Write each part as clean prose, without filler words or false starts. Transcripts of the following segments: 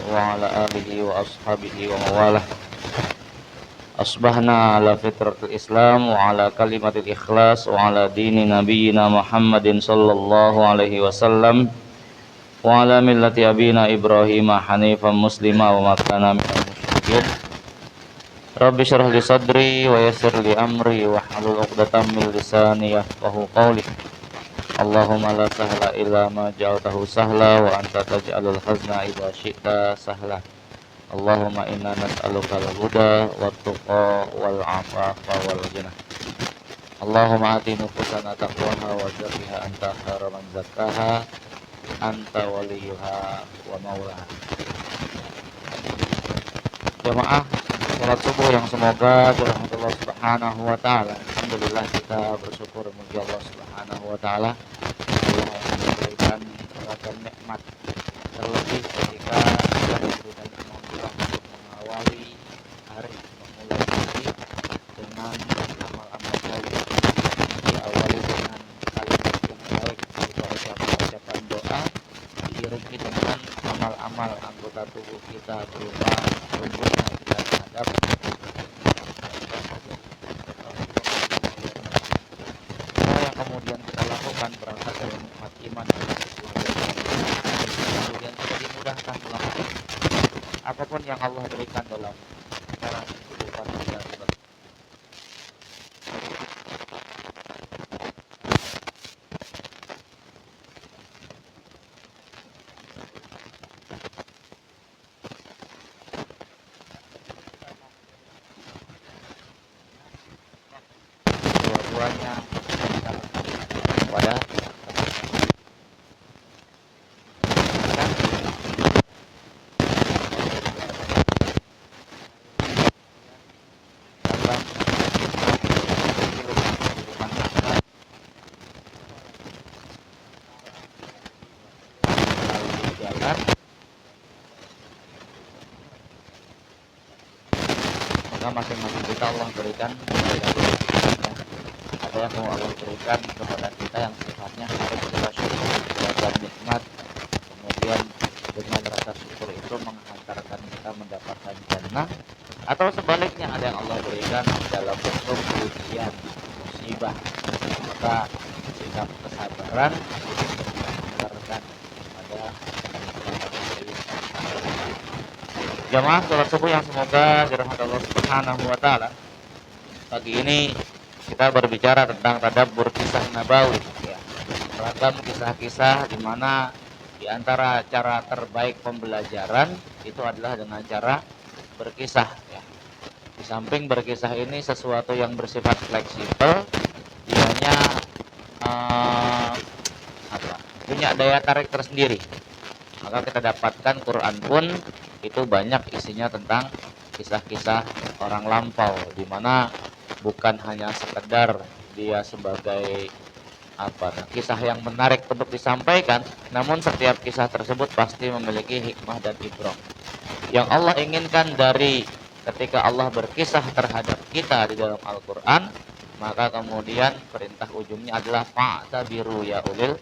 wa ala alihi wa ashabihi wa mawalah. Asbahna ala fitratul Islam wa ala kalimatil ikhlas wa ala dini nabiyyina Muhammadin sallallahu alaihi wasallam wa ala millati abina Ibrahim hanifan muslima wa ma kana minal musyrikin. Rabbi shrah li sadri wa yassir li amri wa hlul 'uqdatam min lisani yafqahu qawli. Allahumma la sahla illa ma ja'altahu sahla wa anta taj'alul hazna idza syi'ta sahla. Allahumma inna nas'aluka al-huda wat-tuqa wal-'afafa wal-ghina. Allahumma ati nufusana taqwaha wa zakkiha anta khairu man zakkaha anta waliyuha wa maulaha. Jamaah salat subuh yang semoga dirahmati Allah Subhanahu wa taala. Alhamdulillah kita bersyukur kepada Allah Subhanahu wa taala Allah yang memberikan beragam nikmat, terlebih ketika kita diberikan kemampuan untuk mengawali hari, memulai hari dengan amal-amal saleh, diawali dengan kalimat yang baik berupa ucapan doa, diiringi dengan amal-amal anggota tubuh kita berupa lembutnya kita terhadap kemudian kita lakukan berangkat dari nikmat iman kemudian kita dimudahkan melakukan apapun yang Allah berikan dalam cara kehidupan kita. Dua-duanya pada maka masing-masing kita Allah berikan ada yang mau Allah berikan kepada kita yang sifatnya harus kita syukur dan nikmat, kemudian dengan rasa syukur itu menghantarkan kita mendapatkan jannah, atau sebaliknya ada yang Allah berikan dalam bentuk ujian, musibah, maka sikap kesabaran menghantarkan pada jamaah salat subuh yang semoga dirahmati Allah Subhanahu wa taala. Pagi ini kita berbicara tentang tadabbur kisah nabawi, ya. Beragam kisah-kisah di mana di antara cara terbaik pembelajaran itu adalah dengan cara berkisah, ya. Di samping berkisah ini sesuatu yang bersifat fleksibel, dianya punya daya tarik tersendiri. Maka kita dapatkan Quran pun itu banyak isinya tentang kisah-kisah orang lampau, di mana bukan hanya sekedar dia sebagai kisah yang menarik untuk disampaikan, namun setiap kisah tersebut pasti memiliki hikmah dan ibrah. Yang Allah inginkan dari ketika Allah berkisah terhadap kita di dalam Al-Quran, maka kemudian perintah ujungnya adalah fa'tabiru ya ulil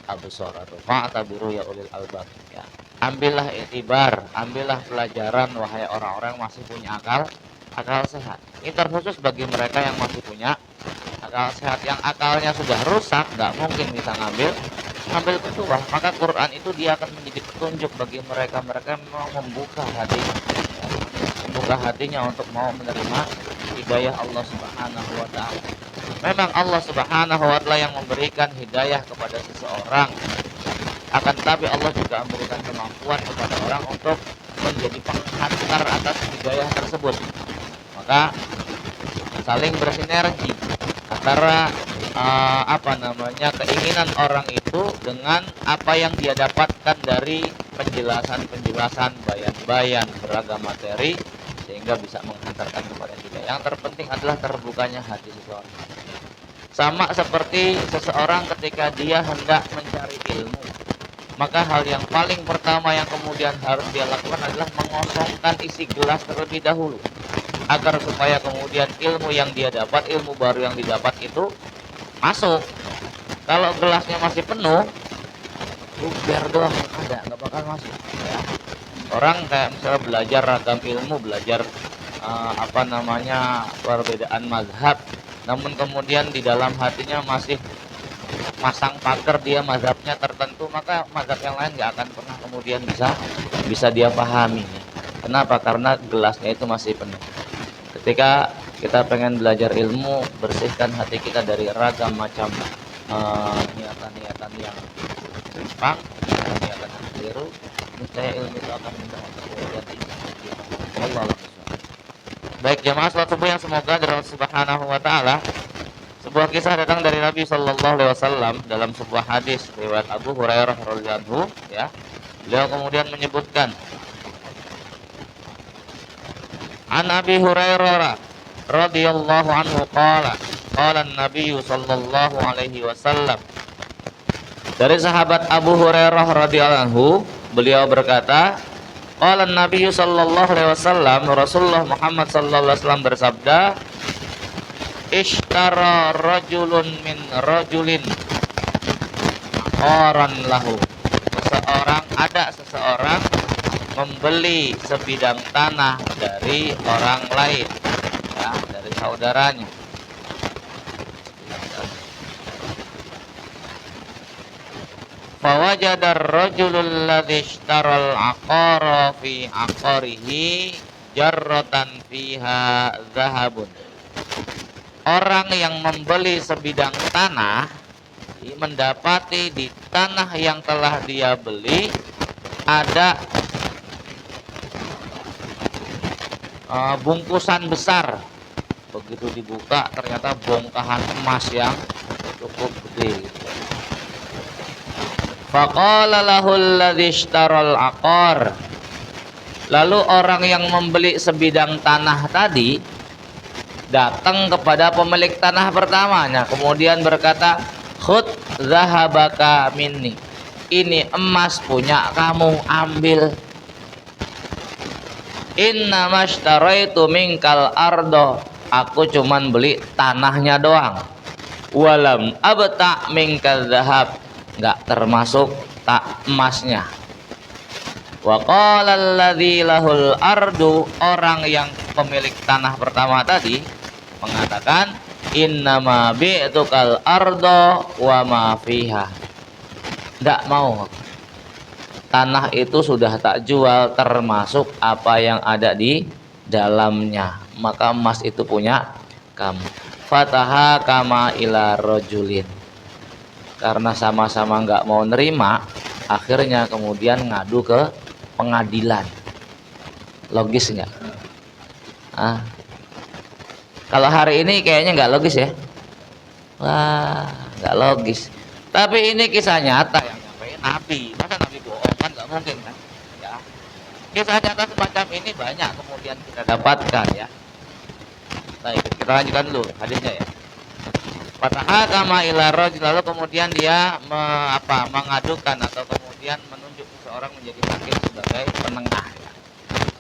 absar, fa'tabiru ya ulil albab, ya. Ambillah itibar, ambillah pelajaran wahai orang-orang yang masih punya akal sehat. Ini terkhusus bagi mereka yang masih punya akal sehat. Yang akalnya sudah rusak, nggak mungkin bisa ngambil petuah. Maka Quran itu dia akan menjadi petunjuk bagi mereka yang mau membuka hatinya untuk mau menerima hidayah Allah Subhanahu wa taala. Memang Allah Subhanahu wa taala yang memberikan hidayah kepada seseorang, akan tetapi Allah juga memberikan kemampuan kepada orang untuk menjadi penghantar atas hidayah tersebut. Maka saling bersinergi antara keinginan orang itu dengan apa yang dia dapatkan dari penjelasan, bayan-bayan beragam materi, sehingga bisa menghantarkan kepada hidayah. Yang terpenting adalah terbukanya hati seseorang. Sama seperti seseorang ketika dia hendak mencari ilmu, maka hal yang paling pertama yang kemudian harus dia lakukan adalah mengosongkan isi gelas terlebih dahulu, agar supaya kemudian ilmu yang dia dapat, ilmu baru yang didapat itu masuk. Kalau gelasnya masih penuh, Biar doang ada, nggak bakal masuk ya. Orang kayak misalnya belajar ragam ilmu, belajar apa namanya, perbedaan mazhab, namun kemudian di dalam hatinya masih masang pagar dia mazhabnya tertentu, maka mazhab yang lain nggak akan pernah kemudian bisa dia pahami. Kenapa? Karena gelasnya itu masih penuh. Ketika kita pengen belajar ilmu, bersihkan hati kita dari ragam macam niatan-niatan yang menyimpang, niatan yang keliru, niscaya ilmu itu akan menjadi Allah. Baik jamaah salat subuh yang semoga dari Allah Subhanahu wa taala, sebuah kisah datang dari Nabi sallallahu alaihi wasallam dalam sebuah hadis riwayat Abu Hurairah radhiyallahu anhu ya. Beliau kemudian menyebutkan, An Abi Hurairah radhiyallahu anhu qala Nabi sallallahu alaihi wasallam, dari sahabat Abu Hurairah radhiyallahu anhu, beliau berkata, qala Nabi sallallahu alaihi wasallam, Rasulullah Muhammad sallallahu alaihi wasallam bersabda, ishtara rajulun min rajulin aqaran lahu. Seseorang membeli sebidang tanah dari orang lain ya, dari saudaranya. Fawajada ar-rajulul ladzi ishtaral aqara fi aqarihi jarratan fiha zahabun. Orang yang membeli sebidang tanah mendapati di tanah yang telah dia beli ada bungkusan besar. Begitu dibuka ternyata bongkahan emas yang cukup gede. Faqala lahul ladzi ishtaral aqar. Lalu orang yang membeli sebidang tanah tadi datang kepada pemilik tanah pertamanya, kemudian berkata, khud zahabaka minni, ini emas punya kamu, ambil. Inna mashtaraitu minkal ardo, aku cuman beli tanahnya doang. Walam abta minkal zahab, nggak termasuk tak emasnya. Wa qala alladzi lahul ardu, orang yang pemilik tanah pertama tadi mengatakan, innama bi'tukal ardo wa ma fiha, nggak mau, tanah itu sudah tak jual termasuk apa yang ada di dalamnya, maka emas itu punya kamu. Fataha kama ila rajulin, karena sama-sama nggak mau nerima, akhirnya kemudian ngadu ke pengadilan. Logis nggak? Kalau hari ini kayaknya nggak logis ya. Wah, nggak logis. Tapi ini kisah nyata yang nyampein Nabi. Masa Nabi bohong? Kan nggak mungkin kan? Ya. Kisah nyata semacam ini banyak kemudian kita dapatkan ya. Baik, kita lanjutkan dulu hadisnya ya. Fataha kama ila rajul, lalu kemudian dia mengadukan atau kemudian menunjuk seseorang menjadi hakim sebagai penengah.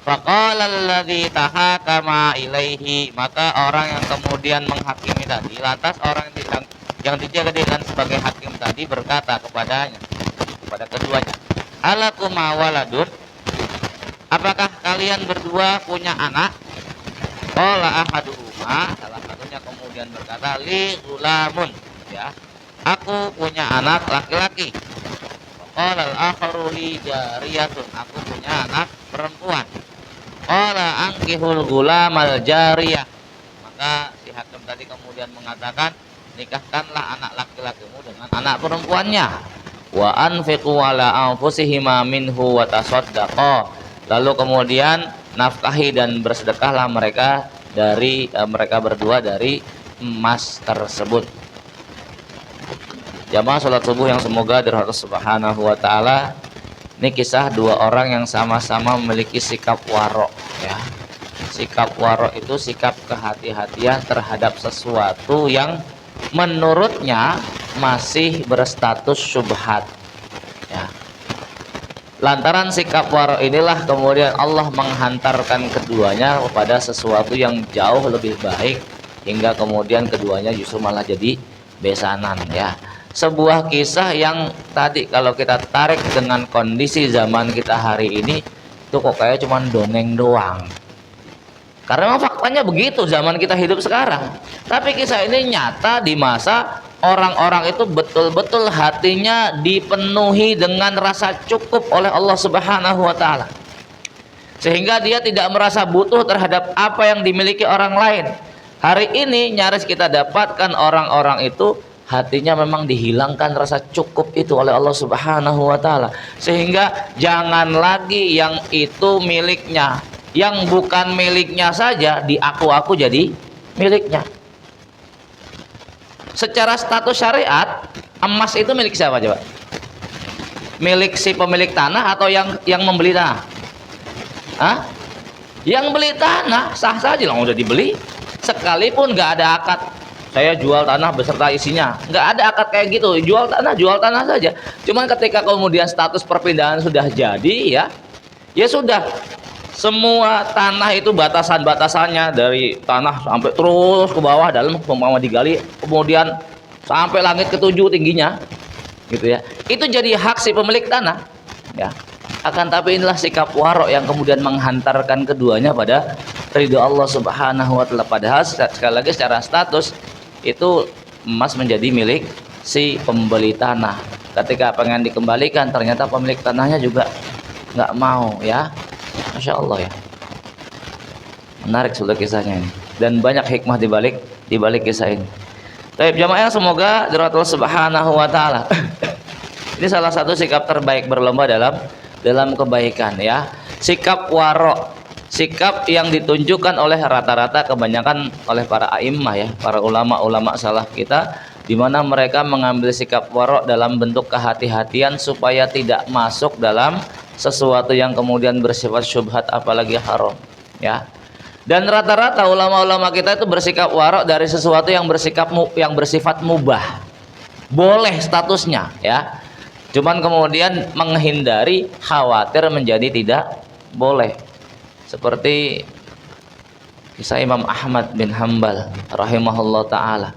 Faqala alladzi tahakama ilaihi, maka orang yang kemudian menghakimi tadi, lantas orang yang dijadikan sebagai hakim tadi berkata kepada keduanya, alakuma waladun, apakah kalian berdua punya anak? Qala ahaduhuma, salah satunya kemudian berkata, li gulamun, ya, aku punya anak laki-laki. Qala al-akharu li jariyatun, aku punya anak perempuan. Qala ankihul gulamal jariyah, maka si hakim tadi kemudian mengatakan, nikahkanlah anak laki-lakimu dengan anak perempuannya. Wa anfiqu ala anfusihima minhu wa tasaddaqa, lalu kemudian nafkahi dan bersedekahlah mereka dari mereka berdua dari emas tersebut. Jamaah salat subuh yang semoga dirahmati Subhanahu wa taala, ini kisah dua orang yang sama-sama memiliki sikap warok ya. Sikap warok itu sikap kehati-hatian terhadap sesuatu yang menurutnya masih berstatus syubhat ya. Lantaran sikap warok inilah kemudian Allah menghantarkan keduanya kepada sesuatu yang jauh lebih baik, hingga kemudian keduanya justru malah jadi besanan ya. sebuah kisah yang tadi kalau kita tarik dengan kondisi zaman kita hari ini itu kok kayak cuman dongeng doang. Karena memang faktanya begitu zaman kita hidup sekarang. Tapi kisah ini nyata di masa orang-orang itu betul-betul hatinya dipenuhi dengan rasa cukup oleh Allah Subhanahu wa taala. Sehingga dia tidak merasa butuh terhadap apa yang dimiliki orang lain. Hari ini nyaris kita dapatkan orang-orang itu hatinya memang dihilangkan rasa cukup itu oleh Allah Subhanahu wa taala. Sehingga jangan lagi yang itu miliknya, yang bukan miliknya saja diaku-aku jadi miliknya. Secara status syariat, emas itu milik siapa coba? Milik si pemilik tanah atau yang membeli tanah? Hah? Yang beli tanah sah saja lah, udah dibeli. Sekalipun nggak ada akad saya jual tanah beserta isinya, nggak ada akad kayak gitu. Jual tanah saja. Cuman ketika kemudian status perpindahan sudah jadi, ya sudah. Semua tanah itu batasan-batasannya dari tanah sampai terus ke bawah dalam umpama digali, kemudian sampai langit ketujuh tingginya, gitu ya. Itu jadi hak si pemilik tanah, ya. Akan tapi inilah sikap warok yang kemudian menghantarkan keduanya pada ridho Allah Subhanahu wa taala. Padahal sekali lagi secara status itu emas menjadi milik si pembeli tanah. Ketika pengen dikembalikan ternyata pemilik tanahnya juga nggak mau, ya. Masya Allah, ya. Menarik sudah kisahnya ini. Dan banyak hikmah di balik kisah ini. Baik, jamaah semoga dirahmati Allah Subhanahu wa taala. Ini salah satu sikap terbaik berlomba dalam kebaikan, ya. Sikap warok, sikap yang ditunjukkan oleh rata-rata kebanyakan oleh para a'immah, ya, para ulama-ulama salaf kita, di mana mereka mengambil sikap warok dalam bentuk kehati-hatian supaya tidak masuk dalam sesuatu yang kemudian bersifat syubhat apalagi haram, ya. Dan rata-rata ulama-ulama kita itu bersikap warok dari sesuatu yang bersifat mubah, boleh statusnya, ya. Cuman kemudian menghindari khawatir menjadi tidak boleh. Seperti kisah Imam Ahmad bin Hanbal rahimahullah ta'ala,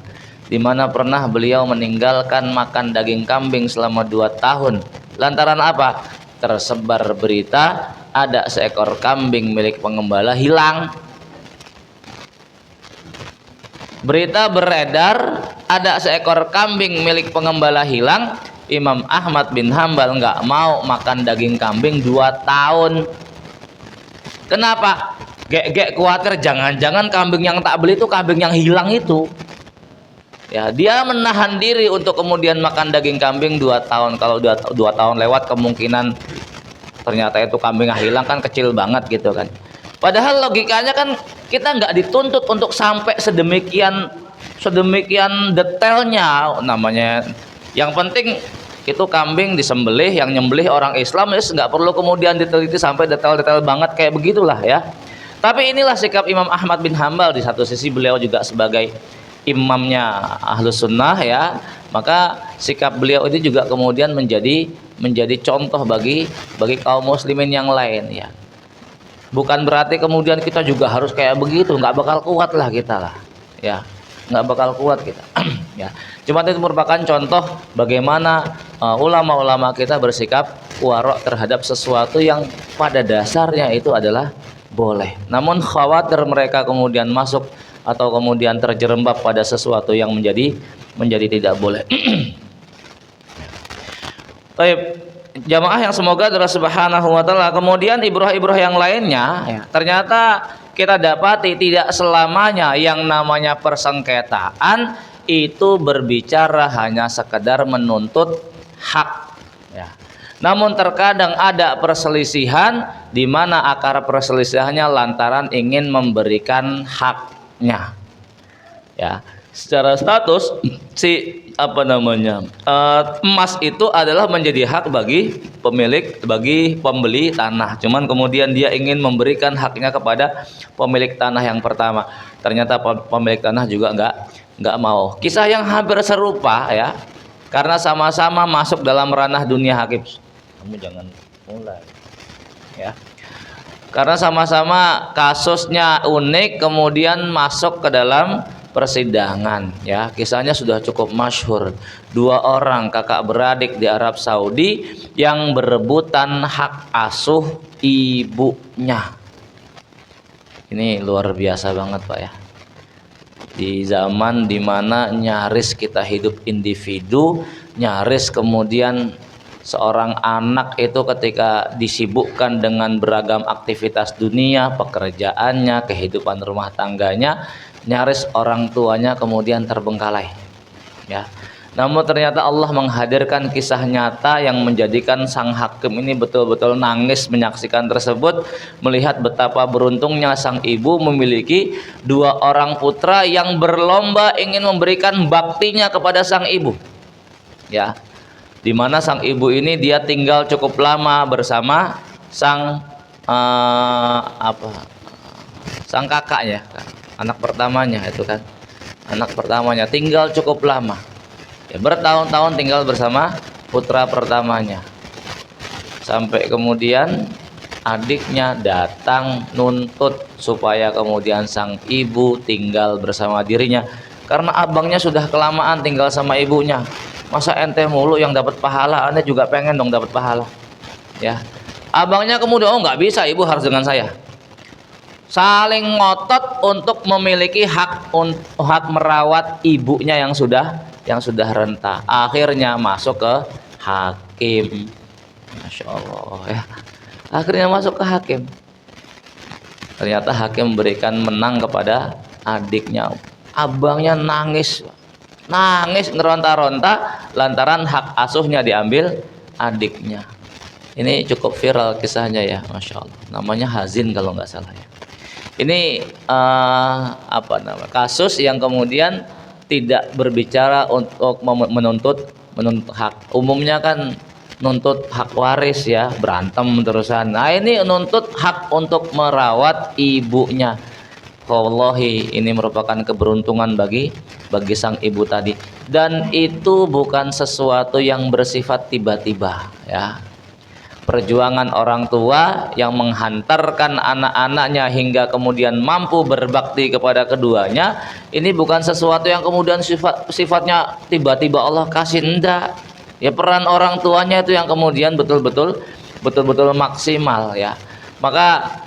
di mana pernah beliau meninggalkan makan daging kambing selama 2 tahun. Lantaran apa? Tersebar berita ada seekor kambing milik pengembala hilang. Berita beredar ada seekor kambing milik pengembala hilang. Imam Ahmad bin Hanbal nggak mau makan daging kambing 2 tahun. Kenapa? Gek khawatir jangan-jangan kambing yang tak beli itu kambing yang hilang itu. Ya, dia menahan diri untuk kemudian makan daging kambing 2 tahun. Kalau 2 tahun lewat, kemungkinan ternyata itu kambing yang hilang kan kecil banget gitu kan. Padahal logikanya kan kita nggak dituntut untuk sampai sedemikian detailnya namanya. Yang penting itu kambing disembelih, yang nyembelih orang Islam, ya nggak perlu kemudian diteliti sampai detail-detail banget kayak begitulah, ya. Tapi inilah sikap Imam Ahmad bin Hanbal. Di satu sisi beliau juga sebagai imamnya Ahlus Sunnah, ya, maka sikap beliau ini juga kemudian menjadi contoh bagi kaum muslimin yang lain, ya. Bukan berarti kemudian kita juga harus kayak begitu, nggak bakal kuat lah kita lah, ya, nggak bakal kuat kita. Ya, cuma itu merupakan contoh bagaimana ulama-ulama kita bersikap warok terhadap sesuatu yang pada dasarnya itu adalah boleh, namun khawatir mereka kemudian masuk atau kemudian terjerembab pada sesuatu yang menjadi tidak boleh. Baik, jamaah yang semoga Allah Subhanahu wa taala. Kemudian ibrah-ibrah yang lainnya, ya, ternyata kita dapati tidak selamanya yang namanya persengketaan itu berbicara hanya sekedar menuntut hak, ya. Namun terkadang ada perselisihan di mana akar perselisihannya lantaran ingin memberikan haknya, ya. Secara status si emas itu adalah menjadi hak bagi pembeli tanah. Cuman kemudian dia ingin memberikan haknya kepada pemilik tanah yang pertama. Ternyata pemilik tanah juga nggak mau. Kisah yang hampir serupa, ya, karena sama-sama masuk dalam ranah dunia hakim. Kamu jangan mulai, ya. Karena sama-sama kasusnya unik, kemudian masuk ke dalam persidangan ya. Kisahnya sudah cukup masyhur. Dua orang kakak beradik di Arab Saudi yang berebutan hak asuh ibunya. Ini luar biasa banget Pak ya. Di zaman dimana nyaris kita hidup individu, nyaris kemudian seorang anak itu ketika disibukkan dengan beragam aktivitas dunia, pekerjaannya, kehidupan rumah tangganya, nyaris orang tuanya kemudian terbengkalai ya. Namun ternyata Allah menghadirkan kisah nyata yang menjadikan sang hakim ini betul-betul nangis menyaksikan tersebut, melihat betapa beruntungnya sang ibu memiliki dua orang putra yang berlomba ingin memberikan baktinya kepada sang ibu ya. Dimana sang ibu ini dia tinggal cukup lama bersama sang sang kakaknya, anak pertamanya itu kan, anak pertamanya tinggal cukup lama ya, bertahun-tahun tinggal bersama putra pertamanya, sampai kemudian adiknya datang nuntut supaya kemudian sang ibu tinggal bersama dirinya karena abangnya sudah kelamaan tinggal sama ibunya. Masa ente mulu yang dapat pahala, anda juga pengen dong dapat pahala ya. Abangnya kemudian, oh nggak bisa, ibu harus dengan saya. Saling ngotot untuk memiliki hak merawat ibunya yang sudah renta. Akhirnya masuk ke hakim. Masya Allah ya. Akhirnya masuk ke hakim. Ternyata hakim memberikan menang kepada adiknya. Abangnya nangis ngeronta-ronta lantaran hak asuhnya diambil adiknya. Ini cukup viral kisahnya ya, Masya Allah. Namanya Hazin kalau nggak salah ya. Ini kasus yang kemudian tidak berbicara untuk menuntut hak. Umumnya kan nuntut hak waris ya, berantem terusan. Nah ini nuntut hak untuk merawat ibunya. Wallahi ini merupakan keberuntungan bagi sang ibu tadi, dan itu bukan sesuatu yang bersifat tiba-tiba ya. Perjuangan orang tua yang menghantarkan anak-anaknya hingga kemudian mampu berbakti kepada keduanya, ini bukan sesuatu yang kemudian sifatnya tiba-tiba Allah kasih, enggak ya. Peran orang tuanya itu yang kemudian betul-betul maksimal ya. Maka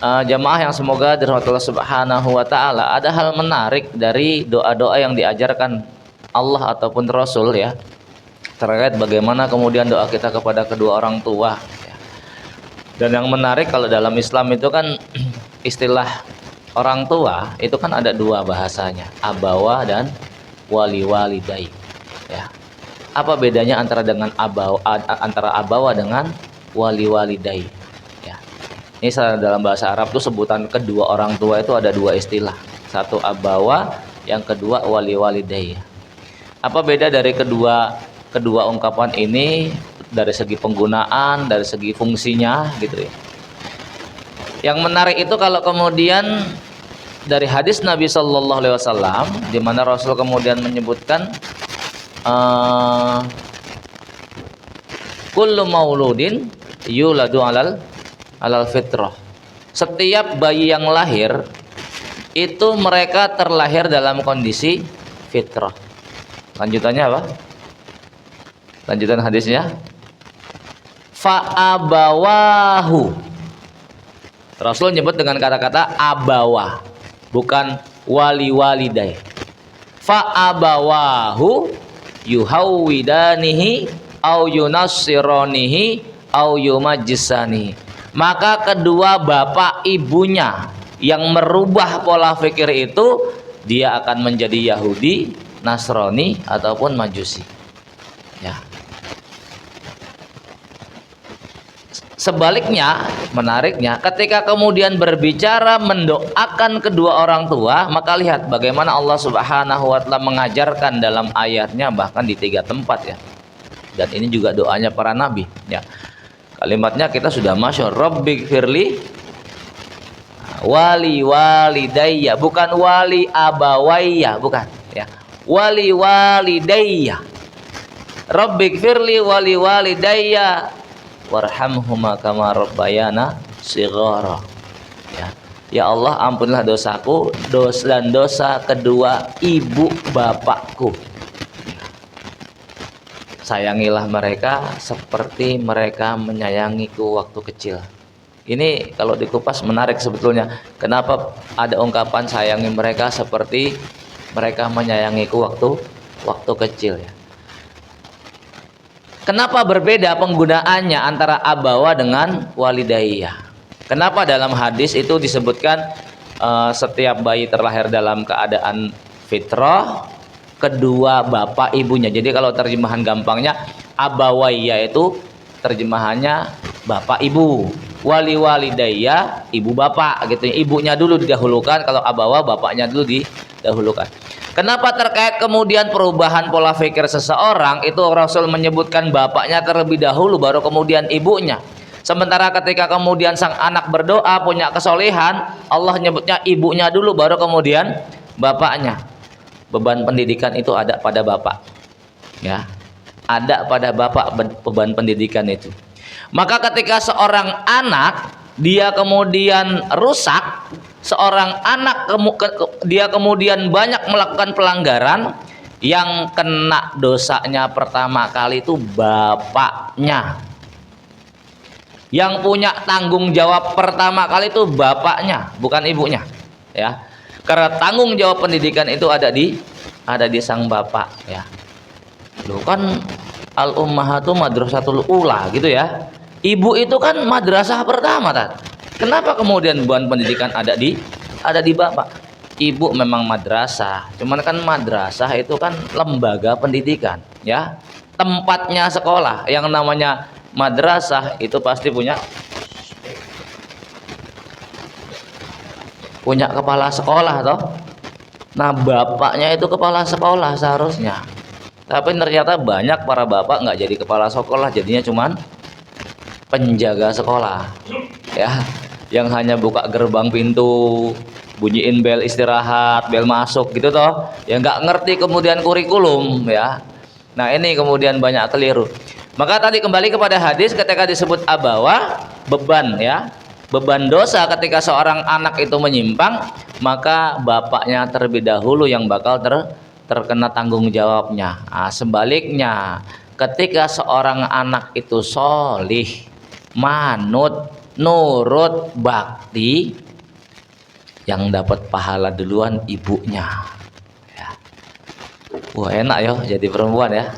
jamaah yang semoga dirahmati Allah Subhanahu wa taala, ada hal menarik dari doa-doa yang diajarkan Allah ataupun Rasul ya, terkait bagaimana kemudian doa kita kepada kedua orang tua ya. Dan yang menarik kalau dalam Islam itu kan istilah orang tua itu kan ada dua bahasanya, abawa dan wali walidai ya. Apa bedanya antara abawa dengan wali walidai ya? Ini dalam bahasa Arab tuh sebutan kedua orang tua itu ada dua istilah, satu abawa, yang kedua wali walidai. Apa beda dari kedua ungkapan ini dari segi penggunaan, dari segi fungsinya gitu ya. Yang menarik itu kalau kemudian dari hadis Nabi Shallallahu Alaihi Wasallam di mana Rasul kemudian menyebutkan kullu mauludin yuladu alal fitrah. Setiap bayi yang lahir itu mereka terlahir dalam kondisi fitrah. Lanjutannya apa? Lanjutan hadisnya, fa'abawahu. Rasul nyebut dengan kata-kata abawa, bukan wali walidai. Fa'abawahu yuhawwidanihi au yunassiranihi au yumajjisani. Maka kedua bapak ibunya yang merubah pola fikir itu, dia akan menjadi Yahudi, Nasrani ataupun Majusi ya. Sebaliknya, menariknya, ketika kemudian berbicara mendoakan kedua orang tua, maka lihat bagaimana Allah Subhanahu wa taala mengajarkan dalam ayatnya, bahkan di 3 tempat ya. Dan ini juga doanya para nabi ya. Kalimatnya kita sudah masyhur, Rabbighfirli wali walidayya, bukan wali abawayya, bukan ya. Wali walidayya. Rabbighfirli wali walidayya warhamhuma kama rabbayana shighara ya. ya Allah ampunilah dosaku dan dosa kedua ibu bapakku. Sayangilah mereka seperti mereka menyayangiku waktu kecil. Ini kalau dikupas menarik sebetulnya. Kenapa ada ungkapan sayangi mereka seperti mereka menyayangiku waktu kecil ya. Kenapa berbeda penggunaannya antara abawa dengan walidayah? Kenapa dalam hadis itu disebutkan setiap bayi terlahir dalam keadaan fitrah, kedua bapak ibunya. Jadi kalau terjemahan gampangnya abawayya itu terjemahannya bapak ibu, wali walidayya ibu bapak gitu. Ibunya dulu didahulukan, kalau abawa bapaknya dulu didahulukan. Kenapa terkait kemudian perubahan pola pikir seseorang itu Rasul menyebutkan bapaknya terlebih dahulu baru kemudian ibunya. Sementara ketika kemudian sang anak berdoa punya kesolehan, Allah nyebutnya ibunya dulu baru kemudian bapaknya. Beban pendidikan itu ada pada bapak. Ya. Ada pada bapak beban pendidikan itu. Maka ketika seorang anak dia kemudian rusak, seorang anak dia kemudian banyak melakukan pelanggaran, yang kena dosanya pertama kali itu bapaknya. Yang punya tanggung jawab pertama kali itu bapaknya, bukan ibunya, ya. Karena tanggung jawab pendidikan itu ada di sang bapak, ya. Loh kan al ummahatu madrasatul ula gitu ya. Ibu itu kan madrasah pertama, Tat. Kenapa kemudian beban pendidikan ada di bapak? Ibu memang madrasah, cuman kan madrasah itu kan lembaga pendidikan, ya. Tempatnya sekolah. Yang namanya madrasah itu pasti punya kepala sekolah toh. Nah, bapaknya itu kepala sekolah seharusnya. Tapi ternyata banyak para bapak nggak jadi kepala sekolah, jadinya cuman penjaga sekolah, ya, yang hanya buka gerbang pintu, bunyiin bel istirahat, bel masuk gitu toh, yang nggak ngerti kemudian kurikulum, ya. Nah ini kemudian banyak keliru. Maka tadi kembali kepada hadis ketika disebut abawa, beban, ya, beban dosa ketika seorang anak itu menyimpang, maka bapaknya terlebih dahulu yang bakal terkena tanggung jawabnya. Nah, sebaliknya ketika seorang anak itu solih, manut, nurut, bakti, yang dapat pahala duluan ibunya, ya. Wah enak ya jadi perempuan ya.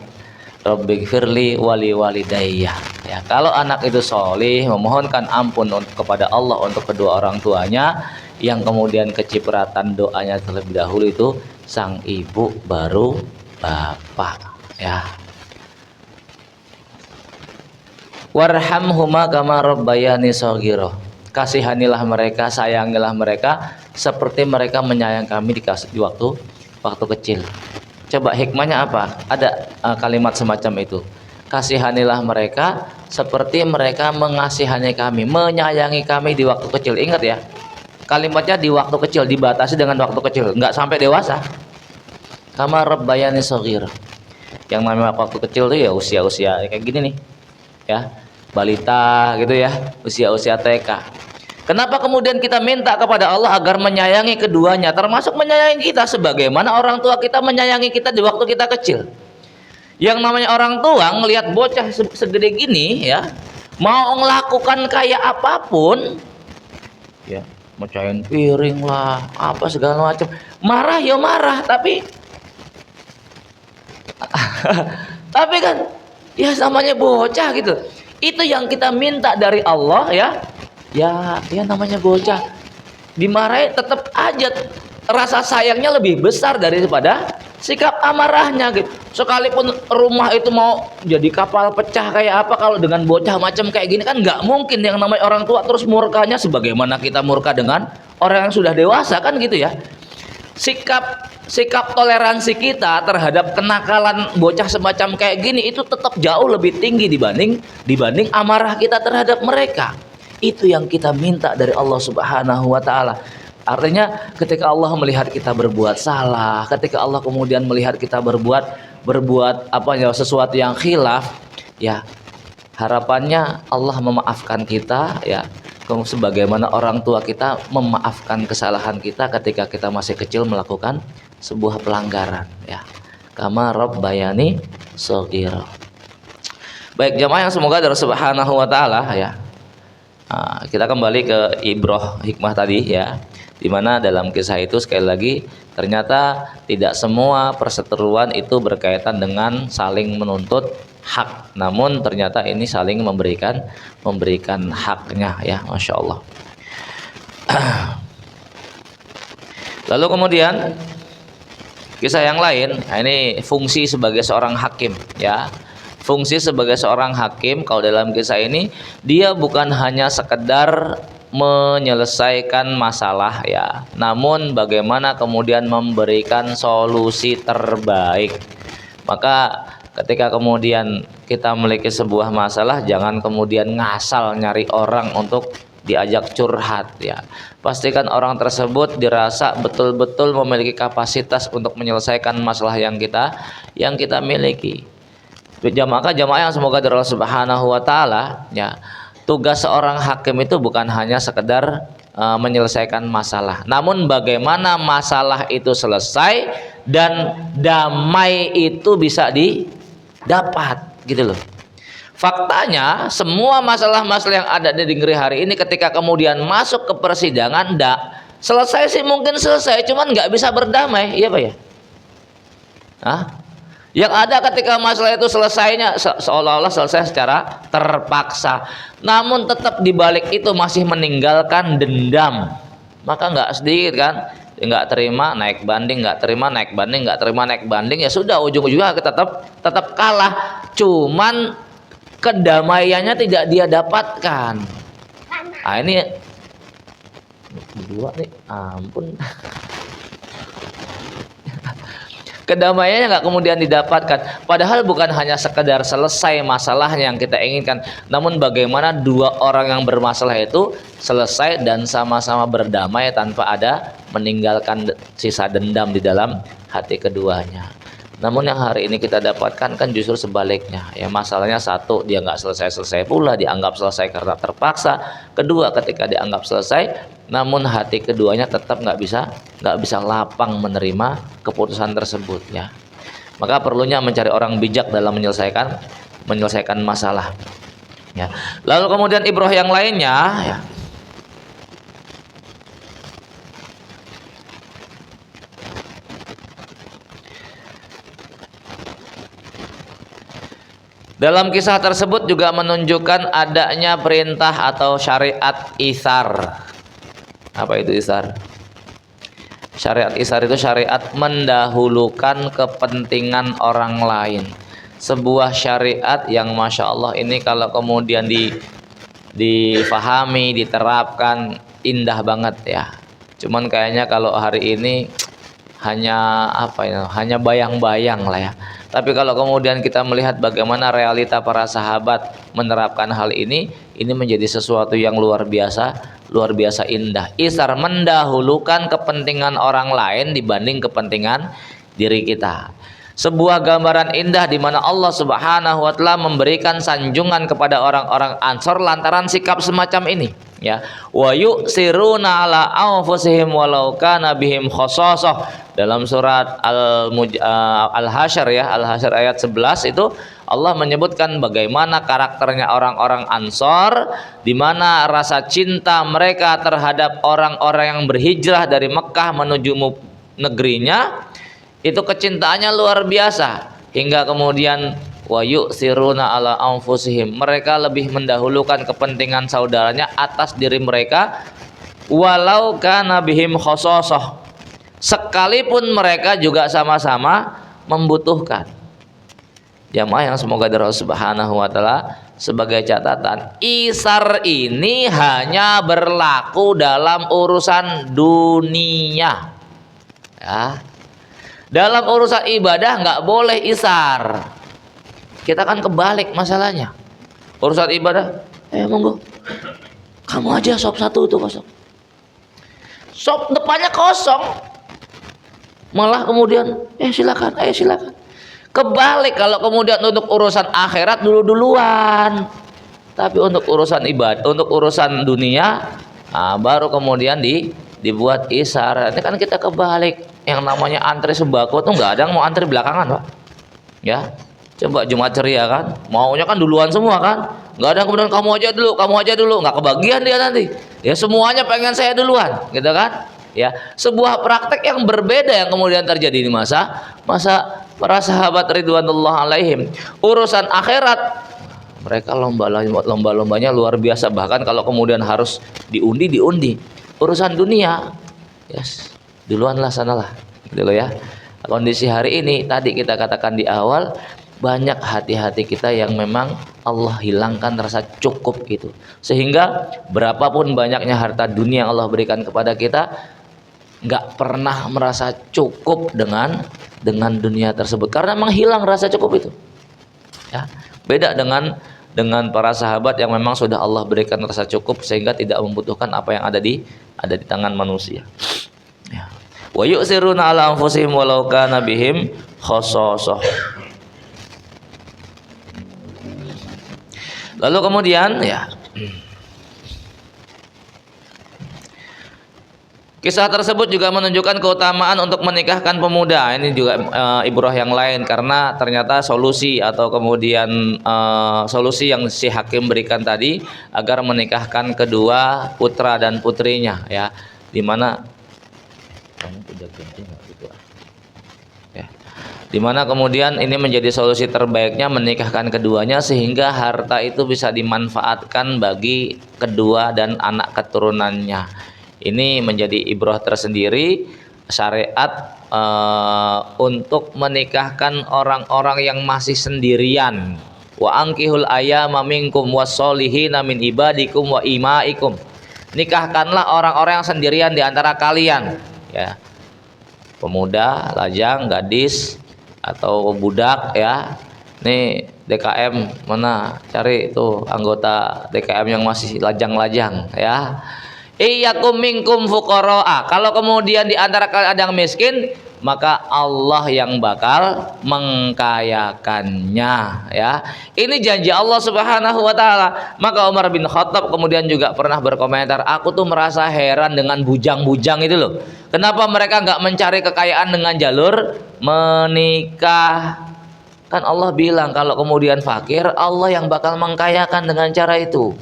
Rabbighfirli wali walidayya, ya. Kalau anak itu solih, memohonkan ampun kepada Allah untuk kedua orang tuanya, yang kemudian kecipratan doanya terlebih dahulu itu sang ibu baru bapak, ya. Warhamhuma kama rabbayani shaghira. Kasihanilah mereka, sayangilah mereka seperti mereka menyayang kami di waktu kecil. Coba hikmahnya apa? Ada kalimat semacam itu. Kasihanilah mereka seperti mereka mengasihani kami, menyayangi kami di waktu kecil. Ingat ya, kalimatnya di waktu kecil, dibatasi dengan waktu kecil, nggak sampai dewasa. Kama rabbayani shaghira. Yang namanya waktu kecil itu ya usia-usia kayak gini nih, ya, balita gitu ya, usia-usia TK. Kenapa kemudian kita minta kepada Allah agar menyayangi keduanya, termasuk menyayangi kita sebagaimana orang tua kita menyayangi kita di waktu kita kecil. Yang namanya orang tua ngelihat bocah segede gini, ya, mau melakukan kayak apapun, ya, mecahin piring lah, apa segala macam, marah ya marah, tapi kan ya namanya bocah gitu. Itu yang kita minta dari Allah, ya. Ya namanya bocah, dimarahin tetap aja rasa sayangnya lebih besar daripada sikap amarahnya gitu. Sekalipun rumah itu mau jadi kapal pecah kayak apa, kalau dengan bocah macam kayak gini kan nggak mungkin yang namanya orang tua terus murkanya sebagaimana kita murka dengan orang yang sudah dewasa kan gitu ya. Sikap toleransi kita terhadap kenakalan bocah semacam kayak gini itu tetap jauh lebih tinggi dibanding amarah kita terhadap mereka. Itu yang kita minta dari Allah Subhanahu wa taala. Artinya ketika Allah melihat kita berbuat salah, ketika Allah kemudian melihat kita berbuat apa ya, sesuatu yang khilaf, ya, harapannya Allah memaafkan kita, ya. sebagaimana orang tua kita memaafkan kesalahan kita ketika kita masih kecil melakukan sebuah pelanggaran, ya. Kama rabbayani shaghira. Baik jamaah yang semoga dari Subhanahu wa taala, ya. Kita kembali ke ibrah hikmah tadi, ya. Dimana dalam kisah itu sekali lagi ternyata tidak semua perseteruan itu berkaitan dengan saling menuntut hak, namun ternyata ini saling memberikan haknya, ya. Masya Allah. Lalu kemudian kisah yang lain, ini fungsi sebagai seorang hakim, ya. Fungsi sebagai seorang hakim kalau dalam kisah ini dia bukan hanya sekedar menyelesaikan masalah, ya, namun bagaimana kemudian memberikan solusi terbaik. Maka ketika kemudian kita memiliki sebuah masalah, jangan kemudian ngasal nyari orang untuk diajak curhat, ya. Pastikan orang tersebut dirasa betul-betul memiliki kapasitas untuk menyelesaikan masalah yang kita miliki. Maka jamaah yang semoga dari Allah Subhanahu wa taala, ya, tugas seorang hakim itu bukan hanya sekedar menyelesaikan masalah, namun bagaimana masalah itu selesai dan damai itu bisa didapat, gitu loh. Faktanya semua masalah-masalah yang ada di negeri hari ini ketika kemudian masuk ke persidangan, selesai sih mungkin selesai, cuman nggak bisa berdamai, iya Pak ya? Yang ada ketika masalah itu selesainya seolah-olah selesai secara terpaksa, namun tetap dibalik itu masih meninggalkan dendam. Maka nggak sedikit kan, nggak terima naik banding, nggak terima naik banding, nggak terima naik banding, ya sudah ujung-ujungnya kita tetap kalah. Cuman kedamaiannya tidak dia dapatkan. Ini berdua nih, ampun. Kedamaiannya nggak kemudian didapatkan. Padahal bukan hanya sekedar selesai masalahnya yang kita inginkan, namun bagaimana dua orang yang bermasalah itu selesai dan sama-sama berdamai tanpa ada meninggalkan sisa dendam di dalam hati keduanya. Namun yang hari ini kita dapatkan kan justru sebaliknya, ya. Masalahnya satu, dia nggak selesai pula, dianggap selesai karena terpaksa. Kedua, ketika dianggap selesai, namun hati keduanya tetap nggak bisa lapang menerima keputusan tersebut, ya. Maka perlunya mencari orang bijak dalam menyelesaikan masalah, ya. Lalu kemudian ibrah yang lainnya, ya. Dalam kisah tersebut juga menunjukkan adanya perintah atau syariat isar. Apa itu isar? Syariat isar itu syariat mendahulukan kepentingan orang lain. Sebuah syariat yang Masya Allah ini kalau kemudian difahami, diterapkan, indah banget, ya. Cuman kayaknya kalau hari ini hanya bayang-bayang lah, ya. Tapi kalau kemudian kita melihat bagaimana realita para sahabat menerapkan hal ini menjadi sesuatu yang luar biasa indah. Isar mendahulukan kepentingan orang lain dibanding kepentingan diri kita. Sebuah gambaran indah di mana Allah Subhanahu wa taala memberikan sanjungan kepada orang-orang Ansor lantaran sikap semacam ini, ya. Wa yu'siruna ala anfusihim walau kana bihim khasasah. Dalam surat Al-Hasyr, ya, Al-Hasyr ayat 11 itu Allah menyebutkan bagaimana karakternya orang-orang Ansor, di mana rasa cinta mereka terhadap orang-orang yang berhijrah dari Mekah menuju negerinya itu kecintaannya luar biasa, hingga kemudian wa yu'siruna ala anfusihim, mereka lebih mendahulukan kepentingan saudaranya atas diri mereka, walau kana bihim khasasah, sekalipun mereka juga sama-sama membutuhkan. Jamaah yang semoga dari Allah Subhanahu wa taala, sebagai catatan, isar ini hanya berlaku dalam urusan dunia, ya. Dalam urusan ibadah nggak boleh isar. Kita kan kebalik masalahnya. Urusan ibadah, monggo, kamu aja sop satu itu kosong, sop depannya kosong, malah kemudian silakan. Kebalik kalau kemudian untuk urusan akhirat duluan. Tapi untuk urusan ibadah, untuk urusan dunia, baru kemudian dibuat isyarat. Ini kan kita kebalik. Yang namanya antri sembako tuh nggak ada yang mau antri belakangan, Pak. Ya, coba Jumat ceria kan, maunya kan duluan semua kan. Nggak ada kemudian kamu aja dulu, nggak kebagian dia nanti. Ya semuanya pengen saya duluan, gitu kan? Ya, sebuah praktek yang berbeda yang kemudian terjadi di masa para sahabat ridwanullah alaihim. Urusan akhirat mereka lomba-lombanya luar biasa, bahkan kalau kemudian harus diundi. Urusan dunia, yes, duluanlah sanalah, gitu loh ya. Kondisi hari ini tadi kita katakan di awal, banyak hati-hati kita yang memang Allah hilangkan rasa cukup gitu, sehingga berapapun banyaknya harta dunia yang Allah berikan kepada kita, nggak pernah merasa cukup dengan dunia tersebut, karena memang hilang rasa cukup itu. Ya, beda dengan para sahabat yang memang sudah Allah berikan rasa cukup sehingga tidak membutuhkan apa yang ada di tangan manusia. Ya. Wa yu'siruna ala anfusihim walau kana bihim khassasah. Lalu kemudian ya, kisah tersebut juga menunjukkan keutamaan untuk menikahkan pemuda. Ini juga ibrah yang lain, karena ternyata solusi atau kemudian solusi yang si hakim berikan tadi agar menikahkan kedua putra dan putrinya, ya, dimana dimana kemudian ini menjadi solusi terbaiknya menikahkan keduanya, sehingga harta itu bisa dimanfaatkan bagi kedua dan anak keturunannya. Ini menjadi ibrah tersendiri syariat untuk menikahkan orang-orang yang masih sendirian. Wa ankihul ayyama minkum wasolihina min ibadikum wa imaikum. Nikahkanlah orang-orang yang sendirian di antara kalian, ya. Pemuda, lajang, gadis atau budak, ya. Nih DKM mana, cari itu anggota DKM yang masih lajang-lajang, ya. Iyyakum minkum fuqaraa. Kalau kemudian di antara kalian ada yang miskin, maka Allah yang bakal mengkayakannya, ya. Ini janji Allah Subhanahu wa taala. Maka Umar bin Khattab kemudian juga pernah berkomentar, aku tuh merasa heran dengan bujang-bujang itu loh. Kenapa mereka nggak mencari kekayaan dengan jalur menikah? Kan Allah bilang kalau kemudian fakir, Allah yang bakal mengkayakan dengan cara itu.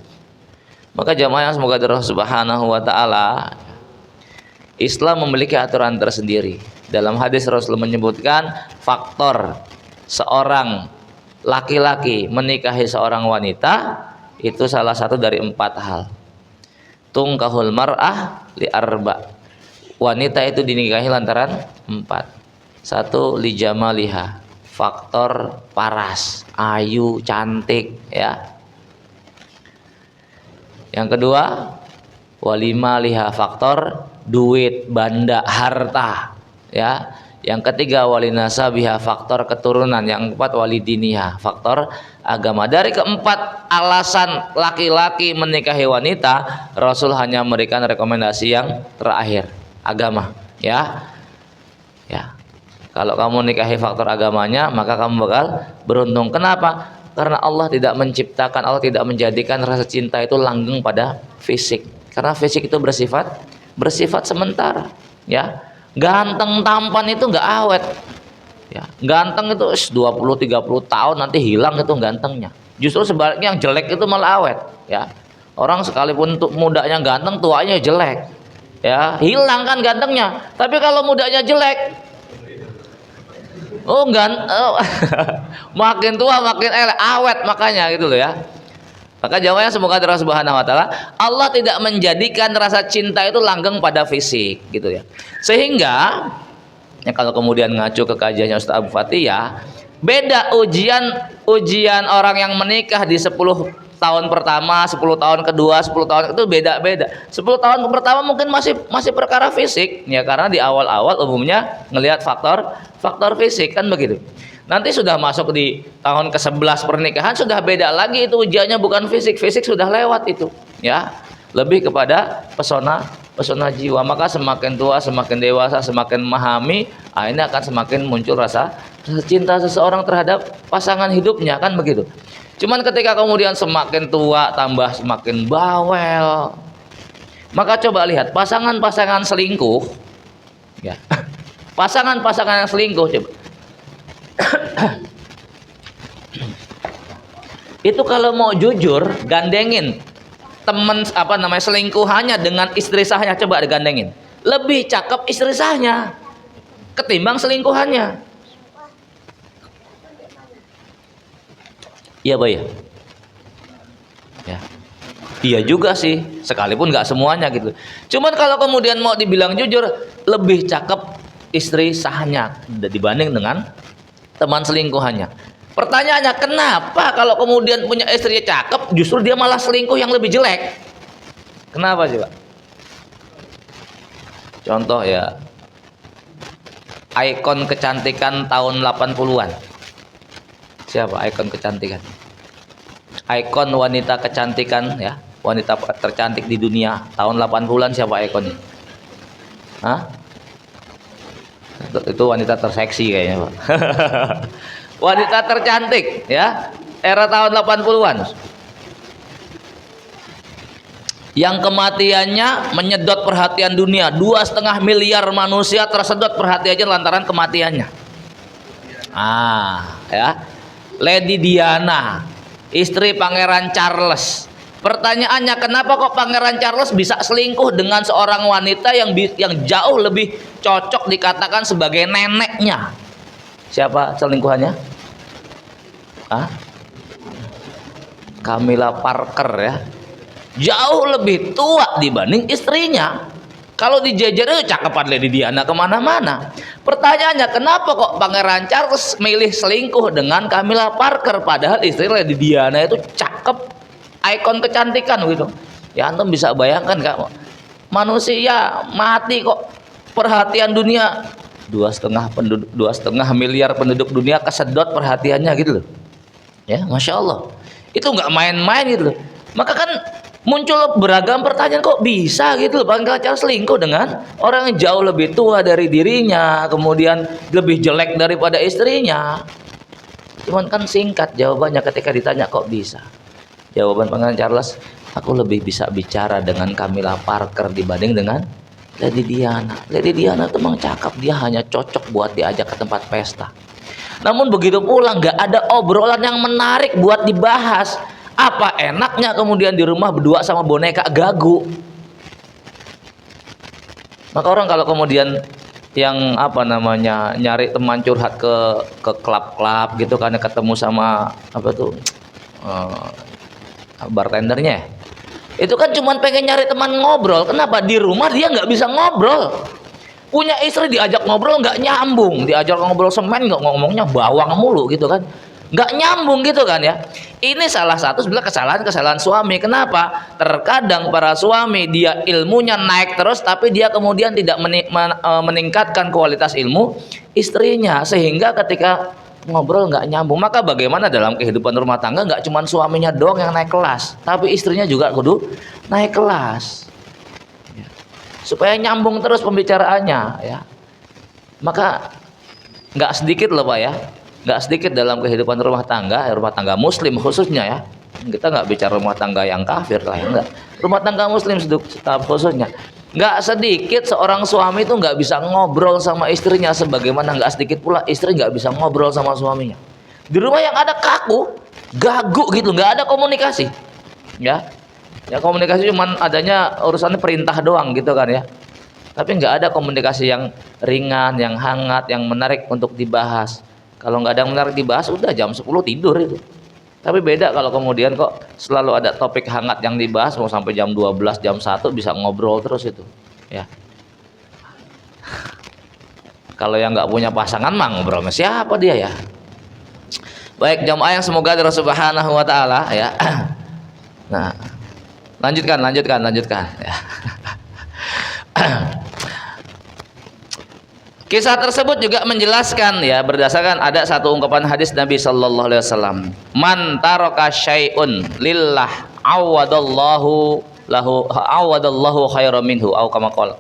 Maka jamaah yang semoga Allah Subhanahu wa taala, Islam memiliki aturan tersendiri. Dalam hadis Rasul menyebutkan faktor seorang laki-laki menikahi seorang wanita itu salah satu dari 4 hal. Tungkahul mar'ah li arba. Wanita itu dinikahi lantaran 4. 1, li jamaliha, faktor paras, ayu, cantik, ya. Yang kedua, walima liha, faktor duit, banda, harta, ya. Yang ketiga, walinasa biha, faktor keturunan. Yang keempat, walidiniha, faktor agama. Dari keempat alasan laki-laki menikahi wanita, Rasul hanya memberikan rekomendasi yang terakhir, agama, ya. Ya. Kalau kamu nikahi faktor agamanya, maka kamu bakal beruntung. Kenapa? Karena Allah tidak menciptakan, Allah tidak menjadikan rasa cinta itu langgeng pada fisik. Karena fisik itu bersifat sementara, ya. Ganteng tampan itu nggak awet, ya. Ganteng itu 20-30 tahun nanti hilang itu gantengnya. Justru sebaliknya yang jelek itu malah awet, ya. Orang sekalipun mudanya ganteng, tuanya jelek, ya. Hilang kan gantengnya. Tapi kalau mudanya jelek, makin tua makin awet, makanya gitu loh, ya. Maka jawabnya semoga Allah Subhanahu wa taala, Allah tidak menjadikan rasa cinta itu langgeng pada fisik, gitu ya. Sehingga ya, kalau kemudian ngacu ke kajiannya Ustaz Abu Fatih, ya, beda ujian orang yang menikah di 10 tahun pertama, 10 tahun kedua, 10 tahun itu beda-beda. 10 tahun pertama mungkin masih perkara fisik, ya, karena di awal-awal umumnya ngelihat faktor fisik, kan begitu. Nanti sudah masuk di tahun ke-11 pernikahan, sudah beda lagi, itu ujiannya bukan fisik sudah lewat itu, ya. Lebih kepada pesona jiwa. Maka semakin tua, semakin dewasa, semakin memahami, ini akan semakin muncul rasa cinta seseorang terhadap pasangan hidupnya, kan begitu. Cuman ketika kemudian semakin tua tambah semakin bawel. Maka coba lihat pasangan-pasangan selingkuh, ya. Pasangan-pasangan yang selingkuh coba. Itu kalau mau jujur, gandengin teman selingkuhannya dengan istri sahnya, coba digandengin. Lebih cakep istri sahnya ketimbang selingkuhannya. Iya, Bay. Ya. Iya juga sih, sekalipun nggak semuanya gitu. Cuman kalau kemudian mau dibilang jujur, lebih cakep istri sahnya dibanding dengan teman selingkuhannya. Pertanyaannya, kenapa kalau kemudian punya istri cakep, justru dia malah selingkuh yang lebih jelek? Kenapa sih, Pak? Contoh ya, ikon kecantikan tahun 80-an. Siapa ikon kecantikan? Ikon wanita kecantikan ya, wanita tercantik di dunia tahun 80-an siapa ikonnya? Hah? Itu wanita terseksi kayaknya, Pak. Wanita tercantik ya, era tahun 80-an. Yang kematiannya menyedot perhatian dunia, 2,5 miliar manusia tersedot perhatiannya lantaran kematiannya. Ya. Lady Diana, istri Pangeran Charles. Pertanyaannya, kenapa kok Pangeran Charles bisa selingkuh dengan seorang wanita yang jauh lebih cocok dikatakan sebagai neneknya? Siapa selingkuhannya? Camilla Parker ya. Jauh lebih tua dibanding istrinya. Kalau dijejer cakepan Lady Diana kemana-mana. Pertanyaannya, kenapa kok Pangeran Charles milih selingkuh dengan Camilla Parker padahal istri Lady Diana itu cakep, ikon kecantikan gitu. Ya antum bisa bayangkan Kak, manusia mati kok perhatian dunia 2,5 miliar penduduk dunia kesedot perhatiannya gitu loh. Ya, Masya Allah. Itu nggak main-main gitu loh. Maka kan muncul beragam pertanyaan, kok bisa gitu loh Pangeran Charles selingkuh dengan orang yang jauh lebih tua dari dirinya, kemudian lebih jelek daripada istrinya. Cuman kan singkat jawabannya ketika ditanya kok bisa. Jawaban Pangeran Charles, aku lebih bisa bicara dengan Camilla Parker dibanding dengan Lady Diana. Lady Diana itu memang cakep, dia hanya cocok buat diajak ke tempat pesta. Namun begitu pula nggak ada obrolan yang menarik buat dibahas. Apa enaknya kemudian di rumah berdua sama boneka gagu. Maka orang kalau kemudian yang nyari teman curhat ke klub-klub gitu karena ketemu sama bartendernya, itu kan cuma pengen nyari teman ngobrol. Kenapa di rumah dia nggak bisa ngobrol? Punya istri diajak ngobrol nggak nyambung, diajak ngobrol semen nggak, ngomongnya bawang mulu gitu kan, nggak nyambung gitu kan ya. Ini salah satu sebenarnya kesalahan suami. Kenapa? Terkadang para suami dia ilmunya naik terus, tapi dia kemudian tidak meningkatkan kualitas ilmu istrinya, sehingga ketika ngobrol nggak nyambung. Maka bagaimana dalam kehidupan rumah tangga nggak cuma suaminya doang yang naik kelas, tapi istrinya juga kudu naik kelas ya, supaya nyambung terus pembicaraannya ya. Maka nggak sedikit loh Pak ya, nggak sedikit dalam kehidupan rumah tangga muslim khususnya ya. Kita nggak bicara rumah tangga yang kafir lah ya, enggak. Rumah tangga muslim khususnya, nggak sedikit seorang suami itu nggak bisa ngobrol sama istrinya, sebagaimana nggak sedikit pula istri nggak bisa ngobrol sama suaminya. Di rumah yang ada kaku, gagu gitu, nggak ada komunikasi ya. Ya komunikasi cuman adanya urusannya perintah doang gitu kan ya. Tapi nggak ada komunikasi yang ringan, yang hangat, yang menarik untuk dibahas. Kalau nggak ada yang menarik dibahas, udah jam 10 tidur itu. Tapi beda kalau kemudian kok selalu ada topik hangat yang dibahas, mau sampai jam 12, jam 1 bisa ngobrol terus itu. Ya. Kalau yang nggak punya pasangan mah ngobrol sama siapa dia ya. Baik jamaah yang semoga Allah Subhanahu wa taala ya. Nah, lanjutkan ya. Kisah tersebut juga menjelaskan ya, berdasarkan ada satu ungkapan hadis Nabi sallallahu alaihi wasallam, man taraka syai'un lillah awadallahu khairan minhu au kama qala.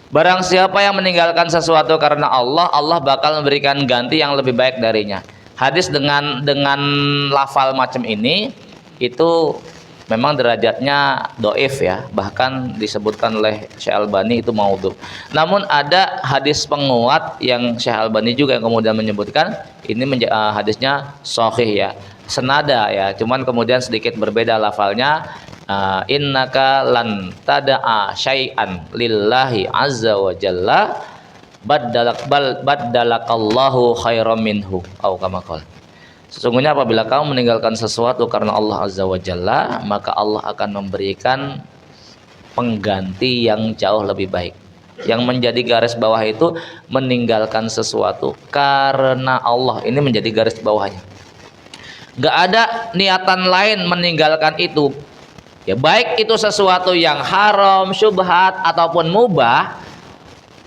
Barang siapa yang meninggalkan sesuatu karena Allah, Allah bakal memberikan ganti yang lebih baik darinya. Hadis dengan lafal macam ini itu memang derajatnya doif ya, bahkan disebutkan oleh Syekh Albani itu maudhu. Namun ada hadis penguat yang Syekh Albani juga yang kemudian menyebutkan ini hadisnya sahih ya, senada ya, cuman kemudian sedikit berbeda lafalnya. Innaka lan tada'a syai'an lillahi azza wa jalla baddalakallahu khairam minhu au kama qala. Sesungguhnya apabila kamu meninggalkan sesuatu karena Allah azza wa jalla, maka Allah akan memberikan pengganti yang jauh lebih baik. Yang menjadi garis bawah itu meninggalkan sesuatu karena Allah, ini menjadi garis bawahnya. Gak ada niatan lain meninggalkan itu ya, baik itu sesuatu yang haram, syubhat ataupun mubah.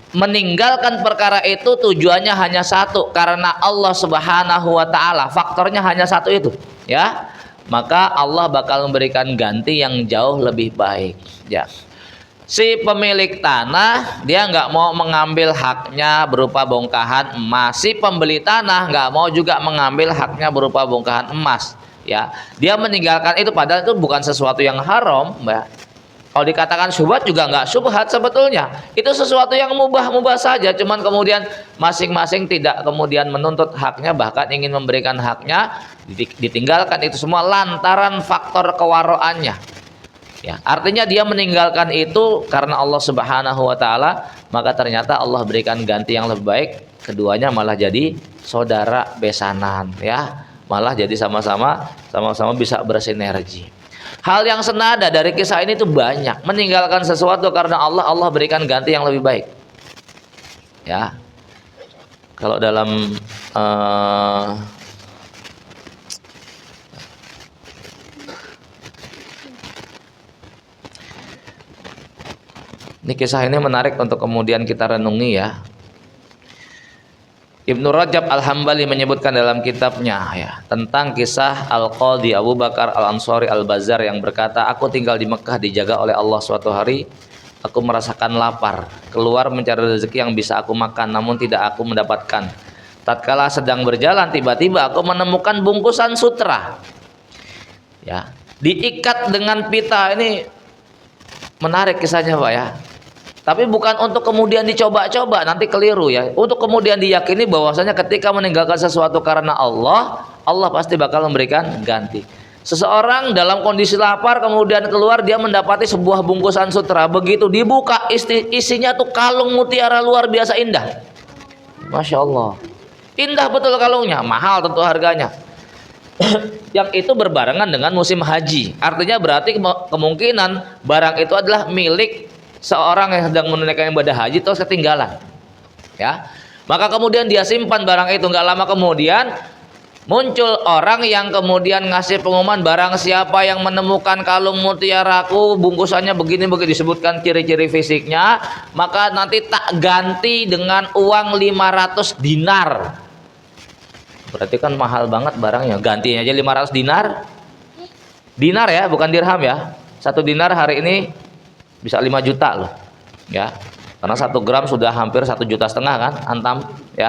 Meninggalkan perkara itu tujuannya hanya satu, karena Allah Subhanahu wa taala, faktornya hanya satu itu ya, maka Allah bakal memberikan ganti yang jauh lebih baik ya. Si pemilik tanah dia nggak mau mengambil haknya berupa bongkahan emas, si pembeli tanah nggak mau juga mengambil haknya berupa bongkahan emas ya. Dia meninggalkan itu padahal itu bukan sesuatu yang haram mbak. Kalau dikatakan syubhat juga nggak syubhat sebetulnya, itu sesuatu yang mubah-mubah saja, cuman kemudian masing-masing tidak kemudian menuntut haknya, bahkan ingin memberikan haknya, ditinggalkan itu semua lantaran faktor kewaroannya ya. Artinya dia meninggalkan itu karena Allah Subhanahu wa taala, maka ternyata Allah berikan ganti yang lebih baik, keduanya malah jadi saudara besanan ya, malah jadi sama-sama bisa bersinergi. Hal yang senada dari kisah ini tuh banyak. Meninggalkan sesuatu karena Allah berikan ganti yang lebih baik ya. Kalau dalam ini kisah ini menarik untuk kemudian kita renungi ya. Ibnu Rajab Al-Hambali menyebutkan dalam kitabnya ya tentang kisah Al-Qadhi Abu Bakar Al-Ansari Al-Bazzar yang berkata, aku tinggal di Mekah dijaga oleh Allah. Suatu hari aku merasakan lapar, keluar mencari rezeki yang bisa aku makan, namun tidak aku mendapatkan. Tatkala sedang berjalan, tiba-tiba aku menemukan bungkusan sutra ya, diikat dengan pita. Ini menarik kisahnya Pak ya. Tapi bukan untuk kemudian dicoba-coba, nanti keliru ya. Untuk kemudian diyakini bahwasanya ketika meninggalkan sesuatu karena Allah, Allah pasti bakal memberikan ganti. Seseorang dalam kondisi lapar kemudian keluar, dia mendapati sebuah bungkusan sutra. Begitu dibuka, isinya tuh kalung mutiara luar biasa indah. Masya Allah, indah betul kalungnya, mahal tentu harganya. Yang itu berbarengan dengan musim haji. Artinya berarti kemungkinan barang itu adalah milik seorang yang sedang menunaikan ibadah haji terus ketinggalan ya. Maka kemudian dia simpan barang itu. Nggak lama kemudian muncul orang yang kemudian ngasih pengumuman, barang siapa yang menemukan kalung mutiaraku bungkusannya begini-begini, disebutkan ciri-ciri fisiknya, maka nanti tak ganti dengan uang 500 dinar. Berarti kan mahal banget barangnya, gantinya aja 500 dinar. Dinar ya, bukan dirham ya. 1 dinar hari ini bisa 5 juta loh ya, karena 1 gram sudah hampir 1,5 juta kan antam ya.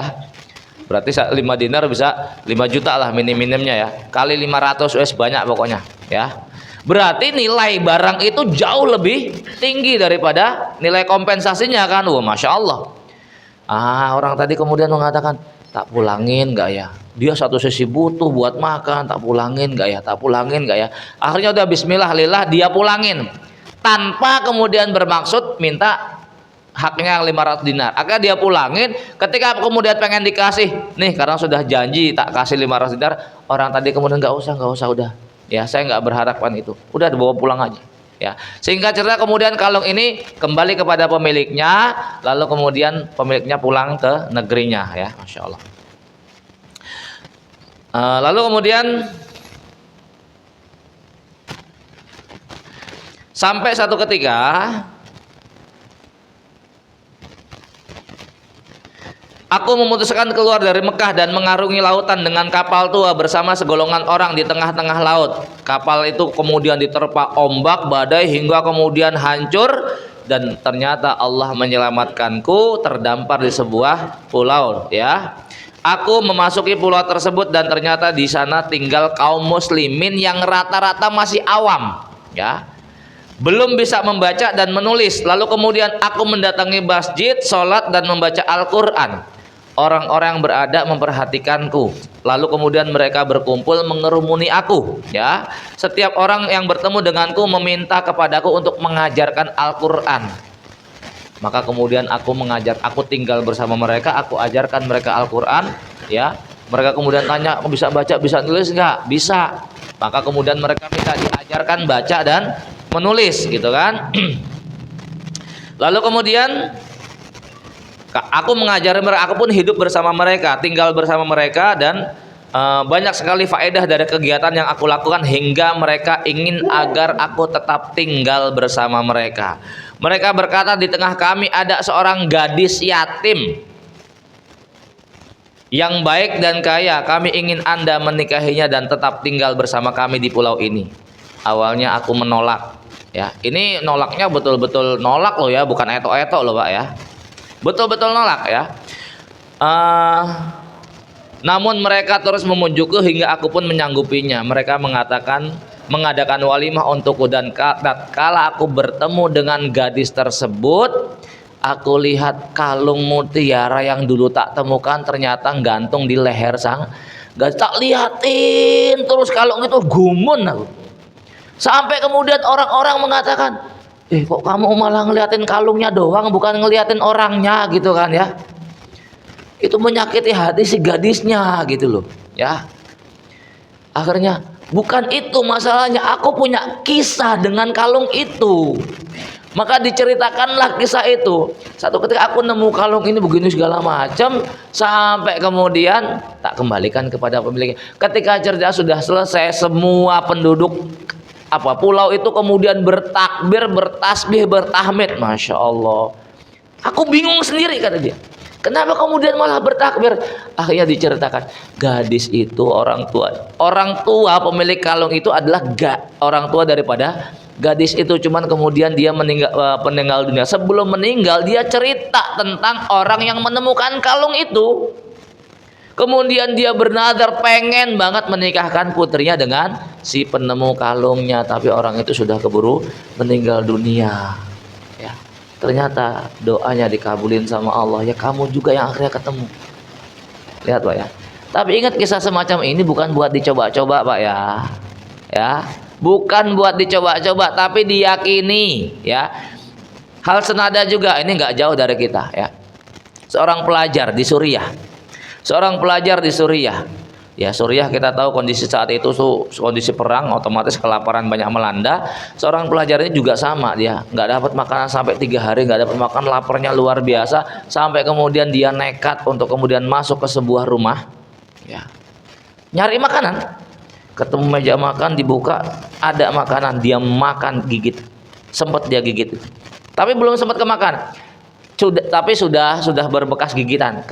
Berarti 5 dinar bisa 5 juta lah minim-minimnya ya, kali 500 wes banyak pokoknya ya. Berarti nilai barang itu jauh lebih tinggi daripada nilai kompensasinya kan. Wah Masya Allah. Orang tadi kemudian mengatakan, tak pulangin nggak ya, dia satu sisi butuh buat makan, tak pulangin nggak ya. Akhirnya udah bismillah lillah dia pulangin tanpa kemudian bermaksud minta haknya 500 dinar. Akhirnya dia pulangin. Ketika kemudian pengen dikasih, nih karena sudah janji tak kasih 500 dinar, orang tadi kemudian nggak usah udah ya, saya nggak berharapkan itu, udah dibawa pulang aja ya. Sehingga cerita kemudian kalung ini kembali kepada pemiliknya, lalu kemudian pemiliknya pulang ke negerinya ya. Masya Allah. Lalu kemudian sampai satu ketika aku memutuskan keluar dari Mekah dan mengarungi lautan dengan kapal tua bersama segolongan orang di tengah-tengah laut. Kapal itu kemudian diterpa ombak badai hingga kemudian hancur, dan ternyata Allah menyelamatkanku terdampar di sebuah pulau ya. Aku memasuki pulau tersebut dan ternyata di sana tinggal kaum muslimin yang rata-rata masih awam, ya. Belum bisa membaca dan menulis. Lalu kemudian aku mendatangi masjid, sholat dan membaca Al-Qur'an. Orang-orang yang berada memperhatikanku. Lalu kemudian mereka berkumpul mengerumuni aku, ya. Setiap orang yang bertemu denganku meminta kepadaku untuk mengajarkan Al-Qur'an. Maka kemudian aku tinggal bersama mereka, aku ajarkan mereka Al-Qur'an, ya. Mereka kemudian tanya, "Aku bisa baca, bisa tulis enggak?" "Bisa." Maka kemudian mereka minta diajarkan baca dan menulis, gitu kan. Lalu kemudian aku mengajari mereka, aku pun hidup bersama mereka, tinggal bersama mereka, dan banyak sekali faedah dari kegiatan yang aku lakukan hingga mereka ingin agar aku tetap tinggal bersama mereka. Mereka berkata, di tengah kami ada seorang gadis yatim yang baik dan kaya. Kami ingin Anda menikahinya dan tetap tinggal bersama kami di pulau ini. Awalnya aku menolak, ya. Ini nolaknya betul-betul nolak loh ya, bukan eto-eto loh Pak ya. Betul-betul nolak ya. Namun mereka terus memujukku hingga aku pun menyanggupinya. Mereka mengadakan walimah untukku, dan kala aku bertemu dengan gadis tersebut, aku lihat kalung mutiara yang dulu tak temukan ternyata gantung di leher sang gadis. Tak liatin terus kalung itu, gumun aku. Sampai kemudian orang-orang mengatakan, kok kamu malah ngeliatin kalungnya doang, bukan ngeliatin orangnya, gitu kan ya. Itu menyakiti hati si gadisnya, gitu loh ya. Akhirnya bukan itu masalahnya, aku punya kisah dengan kalung itu. Maka diceritakanlah kisah itu. Satu ketika aku nemu kalung ini begini segala macam, sampai kemudian tak kembalikan kepada pemiliknya. Ketika cerita sudah selesai, semua penduduk pulau itu kemudian bertakbir, bertasbih, bertahmid. Masya Allah. Aku bingung sendiri, kata dia. Kenapa kemudian malah bertakbir? Akhirnya diceritakan, gadis itu orang tua pemilik kalung itu adalah orang tua daripada gadis itu. Cuman kemudian dia meninggal dunia. Sebelum meninggal dia cerita tentang orang yang menemukan kalung itu. Kemudian dia bernazar pengen banget menikahkan putrinya dengan si penemu kalungnya, tapi orang itu sudah keburu meninggal dunia. Ya. Ternyata doanya dikabulin sama Allah, ya kamu juga yang akhirnya ketemu. Lihat Pak ya. Tapi ingat, kisah semacam ini bukan buat dicoba-coba Pak ya. Ya, bukan buat dicoba-coba, tapi diyakini ya. Hal senada juga, ini nggak jauh dari kita ya. Seorang pelajar di Suriah. Ya, Suriah kita tahu kondisi saat itu kondisi perang, otomatis kelaparan banyak melanda. Seorang pelajar ini juga sama, dia nggak dapat makanan sampai 3 hari, nggak dapat makan, laparnya luar biasa, sampai kemudian dia nekat untuk kemudian masuk ke sebuah rumah, ya, nyari makanan. Ketemu meja makan, dibuka, ada makanan, dia makan, gigit, sempat dia gigit, tapi belum sempat kemakan, tapi sudah berbekas gigitan.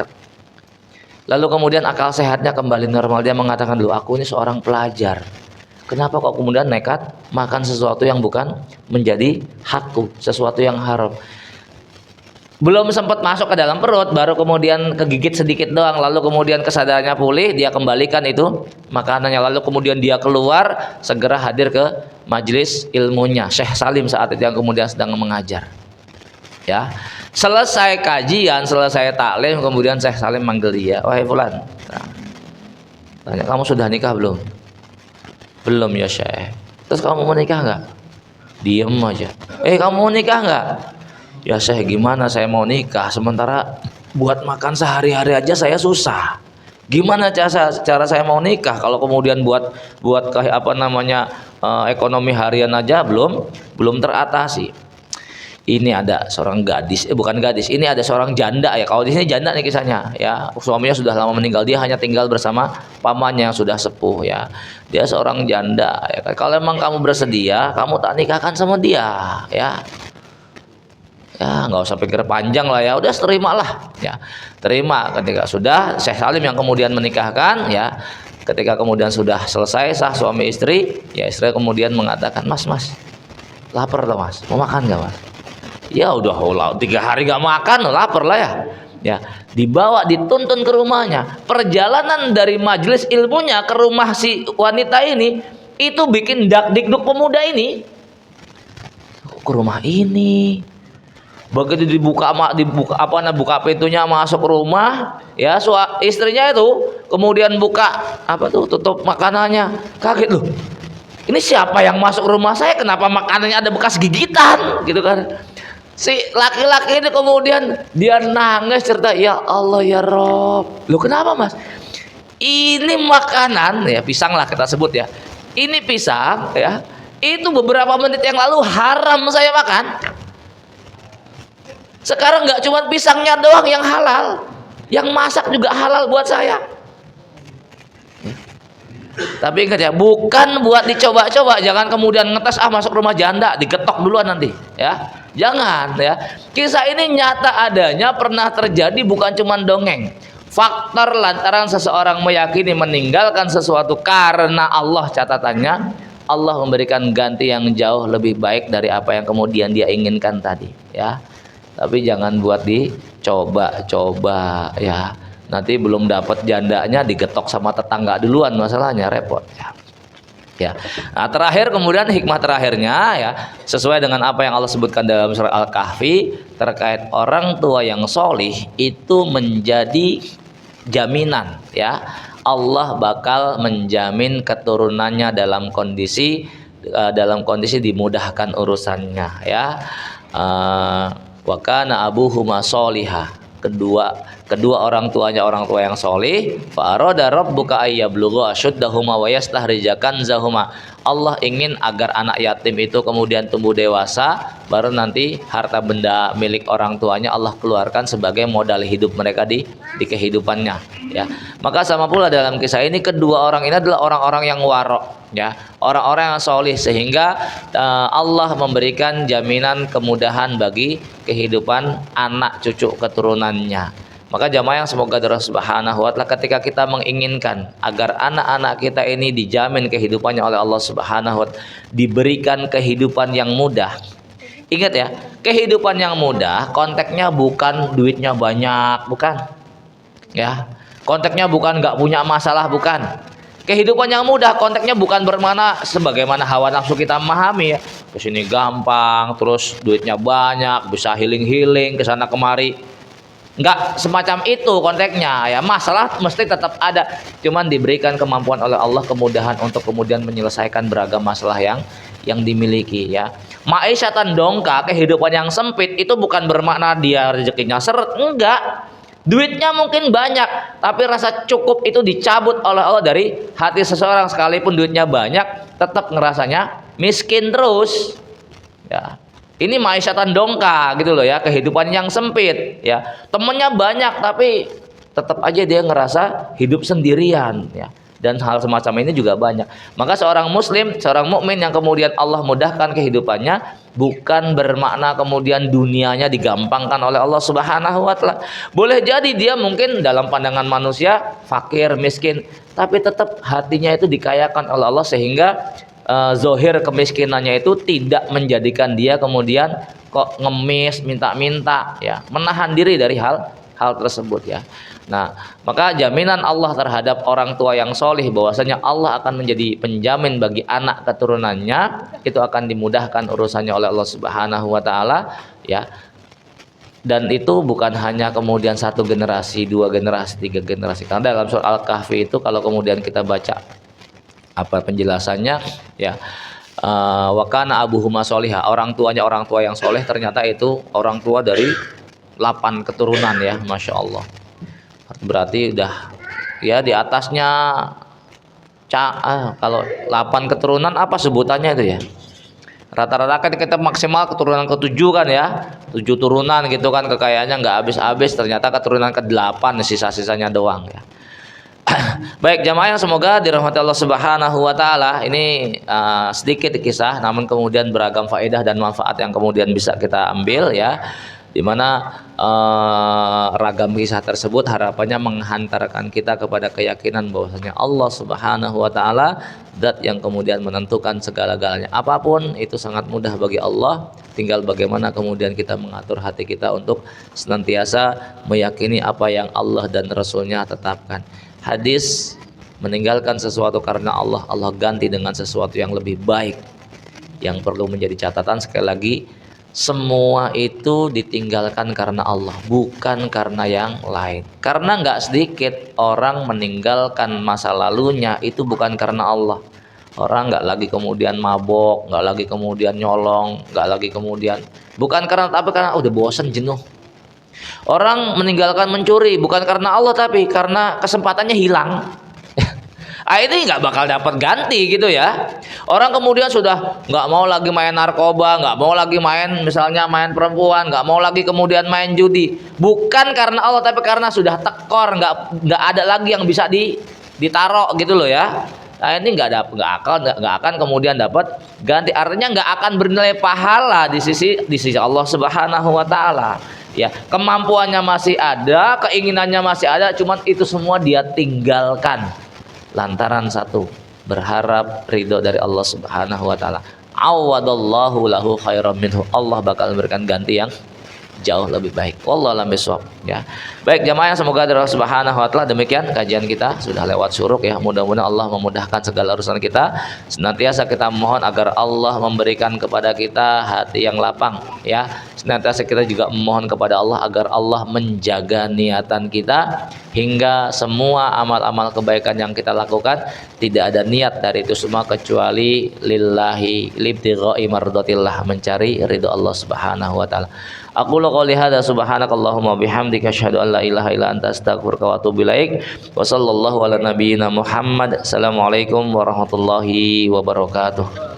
Lalu kemudian akal sehatnya kembali normal. Dia mengatakan, dulu aku ini seorang pelajar, kenapa kok kemudian nekat makan sesuatu yang bukan menjadi hakku, sesuatu yang haram. Belum sempat masuk ke dalam perut, baru kemudian kegigit sedikit doang. Lalu kemudian kesadarannya pulih, dia kembalikan itu makanannya. Lalu kemudian dia keluar, segera hadir ke majelis ilmunya Syekh Salim saat itu yang kemudian sedang mengajar. Ya, selesai kajian, selesai taklim, kemudian Syekh Salim manggil dia, wahai fulan, tanya, kamu sudah nikah belum? Belum ya Syekh. Terus kamu mau nikah nggak? Diem aja. Kamu mau nikah nggak? Ya Syekh, gimana saya mau nikah sementara buat makan sehari-hari aja saya susah. Gimana cara saya mau nikah kalau kemudian buat ekonomi harian aja belum teratasi. Ini ada seorang gadis, ini ada seorang janda ya. Kalau di sini janda nih kisahnya ya. Suaminya sudah lama meninggal, dia hanya tinggal bersama pamannya yang sudah sepuh ya. Dia seorang janda ya. Kalau memang kamu bersedia, kamu tak nikahkan sama dia ya. Ya, nggak usah pikir panjang lah ya. Udah terimalah ya. Terima. Ketika sudah, Syekh Salim yang kemudian menikahkan ya. Ketika kemudian sudah selesai sah suami istri, ya istri kemudian mengatakan, Mas, lapar loh Mas, mau makan nggak Mas? Ya udah 3 hari gak makan, lapar lah ya. Ya, dibawa, dituntun ke rumahnya. Perjalanan dari majelis ilmunya ke rumah si wanita ini itu bikin dak dikduk pemuda ini. Ke rumah ini, begitu buka pintunya masuk rumah, ya istrinya itu kemudian buka tutup makanannya, kaget loh, ini siapa yang masuk rumah saya, kenapa makanannya ada bekas gigitan gitu kan. Si laki-laki ini kemudian dia nangis cerita, ya Allah ya Rob, loh kenapa mas, ini makanan ya, pisang lah kita sebut ya, ini pisang ya, itu beberapa menit yang lalu haram saya makan. Sekarang nggak cuma pisangnya doang yang halal, yang masak juga halal buat saya. Tapi ingat ya, bukan buat dicoba-coba. Jangan kemudian ngetes masuk rumah janda digetok duluan nanti ya. Jangan ya. Kisah ini nyata adanya, pernah terjadi, bukan cuma dongeng. Faktor lantaran seseorang meyakini meninggalkan sesuatu karena Allah, catatannya Allah memberikan ganti yang jauh lebih baik dari apa yang kemudian dia inginkan tadi ya. Tapi jangan buat dicoba-coba ya. Nanti belum dapat jandanya digetok sama tetangga duluan, masalahnya repot ya. Ya. Nah, terakhir kemudian hikmah terakhirnya ya, sesuai dengan apa yang Allah sebutkan dalam surah Al-Kahfi terkait orang tua yang solih itu menjadi jaminan ya. Allah bakal menjamin keturunannya dalam kondisi dimudahkan urusannya ya. Wa kana abuhuma solihah, kedua orang tuanya orang tua yang solih. Fa arada rabbuka ayyablugha ashuddahuma wa yastakhrijakan zahuma. Allah ingin agar anak yatim itu kemudian tumbuh dewasa, baru nanti harta benda milik orang tuanya Allah keluarkan sebagai modal hidup mereka di kehidupannya ya. Maka sama pula dalam kisah ini, kedua orang ini adalah orang-orang yang warok ya, orang-orang yang solih, sehingga Allah memberikan jaminan kemudahan bagi kehidupan anak cucu keturunannya. Maka jamaah yang semoga Allah Subhanahu wa taala, ketika kita menginginkan agar anak-anak kita ini dijamin kehidupannya oleh Allah Subhanahu wa taala, diberikan kehidupan yang mudah. Ingat ya, kehidupan yang mudah konteksnya bukan duitnya banyak, bukan. Ya. Konteksnya bukan nggak punya masalah, bukan. Kehidupan yang mudah konteksnya bukan bermana sebagaimana hawa nafsu kita memahami ya. Kesini gampang, terus duitnya banyak, bisa healing kesana kemari. Enggak semacam itu konteksnya ya. Masalah mesti tetap ada, cuman diberikan kemampuan oleh Allah, kemudahan untuk kemudian menyelesaikan beragam masalah yang dimiliki ya. Ma'isyatan dongka, kehidupan yang sempit itu bukan bermakna dia rezekinya seret, enggak. Duitnya mungkin banyak, tapi rasa cukup itu dicabut oleh Allah dari hati seseorang. Sekalipun duitnya banyak, tetap ngerasanya miskin terus ya. Ini ma'isyatan dongka gitu loh ya, kehidupan yang sempit ya. Temennya banyak tapi tetap aja dia ngerasa hidup sendirian ya. Dan hal semacam ini juga banyak. Maka seorang muslim, seorang mukmin yang kemudian Allah mudahkan kehidupannya, bukan bermakna kemudian dunianya digampangkan oleh Allah Subhanahu wa taala. Boleh jadi dia mungkin dalam pandangan manusia fakir, miskin, tapi tetap hatinya itu dikayakan oleh Allah, sehingga zohir kemiskinannya itu tidak menjadikan dia kemudian kok ngemis, minta-minta ya, menahan diri dari hal tersebut ya. Nah, maka jaminan Allah terhadap orang tua yang solih, bahwasanya Allah akan menjadi penjamin bagi anak keturunannya, itu akan dimudahkan urusannya oleh Allah Subhanahu wa taala ya. Dan itu bukan hanya kemudian satu generasi, dua generasi, tiga generasi. Karena dalam surah Al-Kahfi itu kalau kemudian kita baca apa penjelasannya ya, wa kana abuhuma solihah, orang tuanya orang tua yang soleh, ternyata itu orang tua dari 8 keturunan ya, masya Allah. Berarti udah ya di atasnya kalau 8 keturunan apa sebutannya itu ya, rata-rata kan kita maksimal keturunan ke-7 kan ya, 7 turunan gitu kan, kekayaannya nggak habis-habis, ternyata keturunan ke-8 sisa-sisanya doang ya. Baik jamaah yang semoga dirahmati Allah Subhanahu wa taala, ini sedikit kisah namun kemudian beragam faedah dan manfaat yang kemudian bisa kita ambil ya. di mana ragam kisah tersebut harapannya menghantarkan kita kepada keyakinan bahwasanya Allah Subhanahu wa taala zat yang kemudian menentukan segala-galanya. Apapun itu sangat mudah bagi Allah, tinggal bagaimana kemudian kita mengatur hati kita untuk senantiasa meyakini apa yang Allah dan Rasulnya tetapkan. Hadis meninggalkan sesuatu karena Allah, Allah ganti dengan sesuatu yang lebih baik. Yang perlu menjadi catatan sekali lagi, semua itu ditinggalkan karena Allah, bukan karena yang lain. Karena nggak sedikit orang meninggalkan masa lalunya itu bukan karena Allah. Orang nggak lagi kemudian mabok, nggak lagi kemudian nyolong, nggak lagi kemudian, bukan karena, tapi karena udah bosan, jenuh. Orang meninggalkan mencuri bukan karena Allah, tapi karena kesempatannya hilang. Ini nggak bakal dapat ganti gitu ya. Orang kemudian sudah nggak mau lagi main narkoba, nggak mau lagi main misalnya main perempuan, nggak mau lagi kemudian main judi, bukan karena Allah tapi karena sudah tekor, nggak ada lagi yang bisa ditaruh gitu loh ya. Nah ini nggak akan kemudian dapat ganti, artinya nggak akan bernilai pahala di sisi Allah Subhanahu Wa Taala. Ya, kemampuannya masih ada, keinginannya masih ada, cuman itu semua dia tinggalkan lantaran satu, berharap ridho dari Allah Subhanahu wa taala. Awadallahu lahu khairam minhu. Allah bakal memberikan ganti yang jauh lebih baik. Wallahu a'lam bishawab ya. Baik jamaah, semoga dari Allah Subhanahu wa taala demikian kajian kita, sudah lewat syuruk ya. Mudah-mudahan Allah memudahkan segala urusan kita. Senantiasa kita mohon agar Allah memberikan kepada kita hati yang lapang ya. Senantiasa kita juga memohon kepada Allah agar Allah menjaga niatan kita hingga semua amal-amal kebaikan yang kita lakukan tidak ada niat dari itu semua kecuali lillahi libtigha'i mardatillah, mencari ridho Allah Subhanahu wa taala. Aku qouli hadza subhanakallahumma bihamdika asyhadu an la ilaha illa anta astaghfiruka wa atubu ilaik. Wa sallallahu ala nabiyyina Muhammad. Assalamualaikum warahmatullahi wabarakatuh.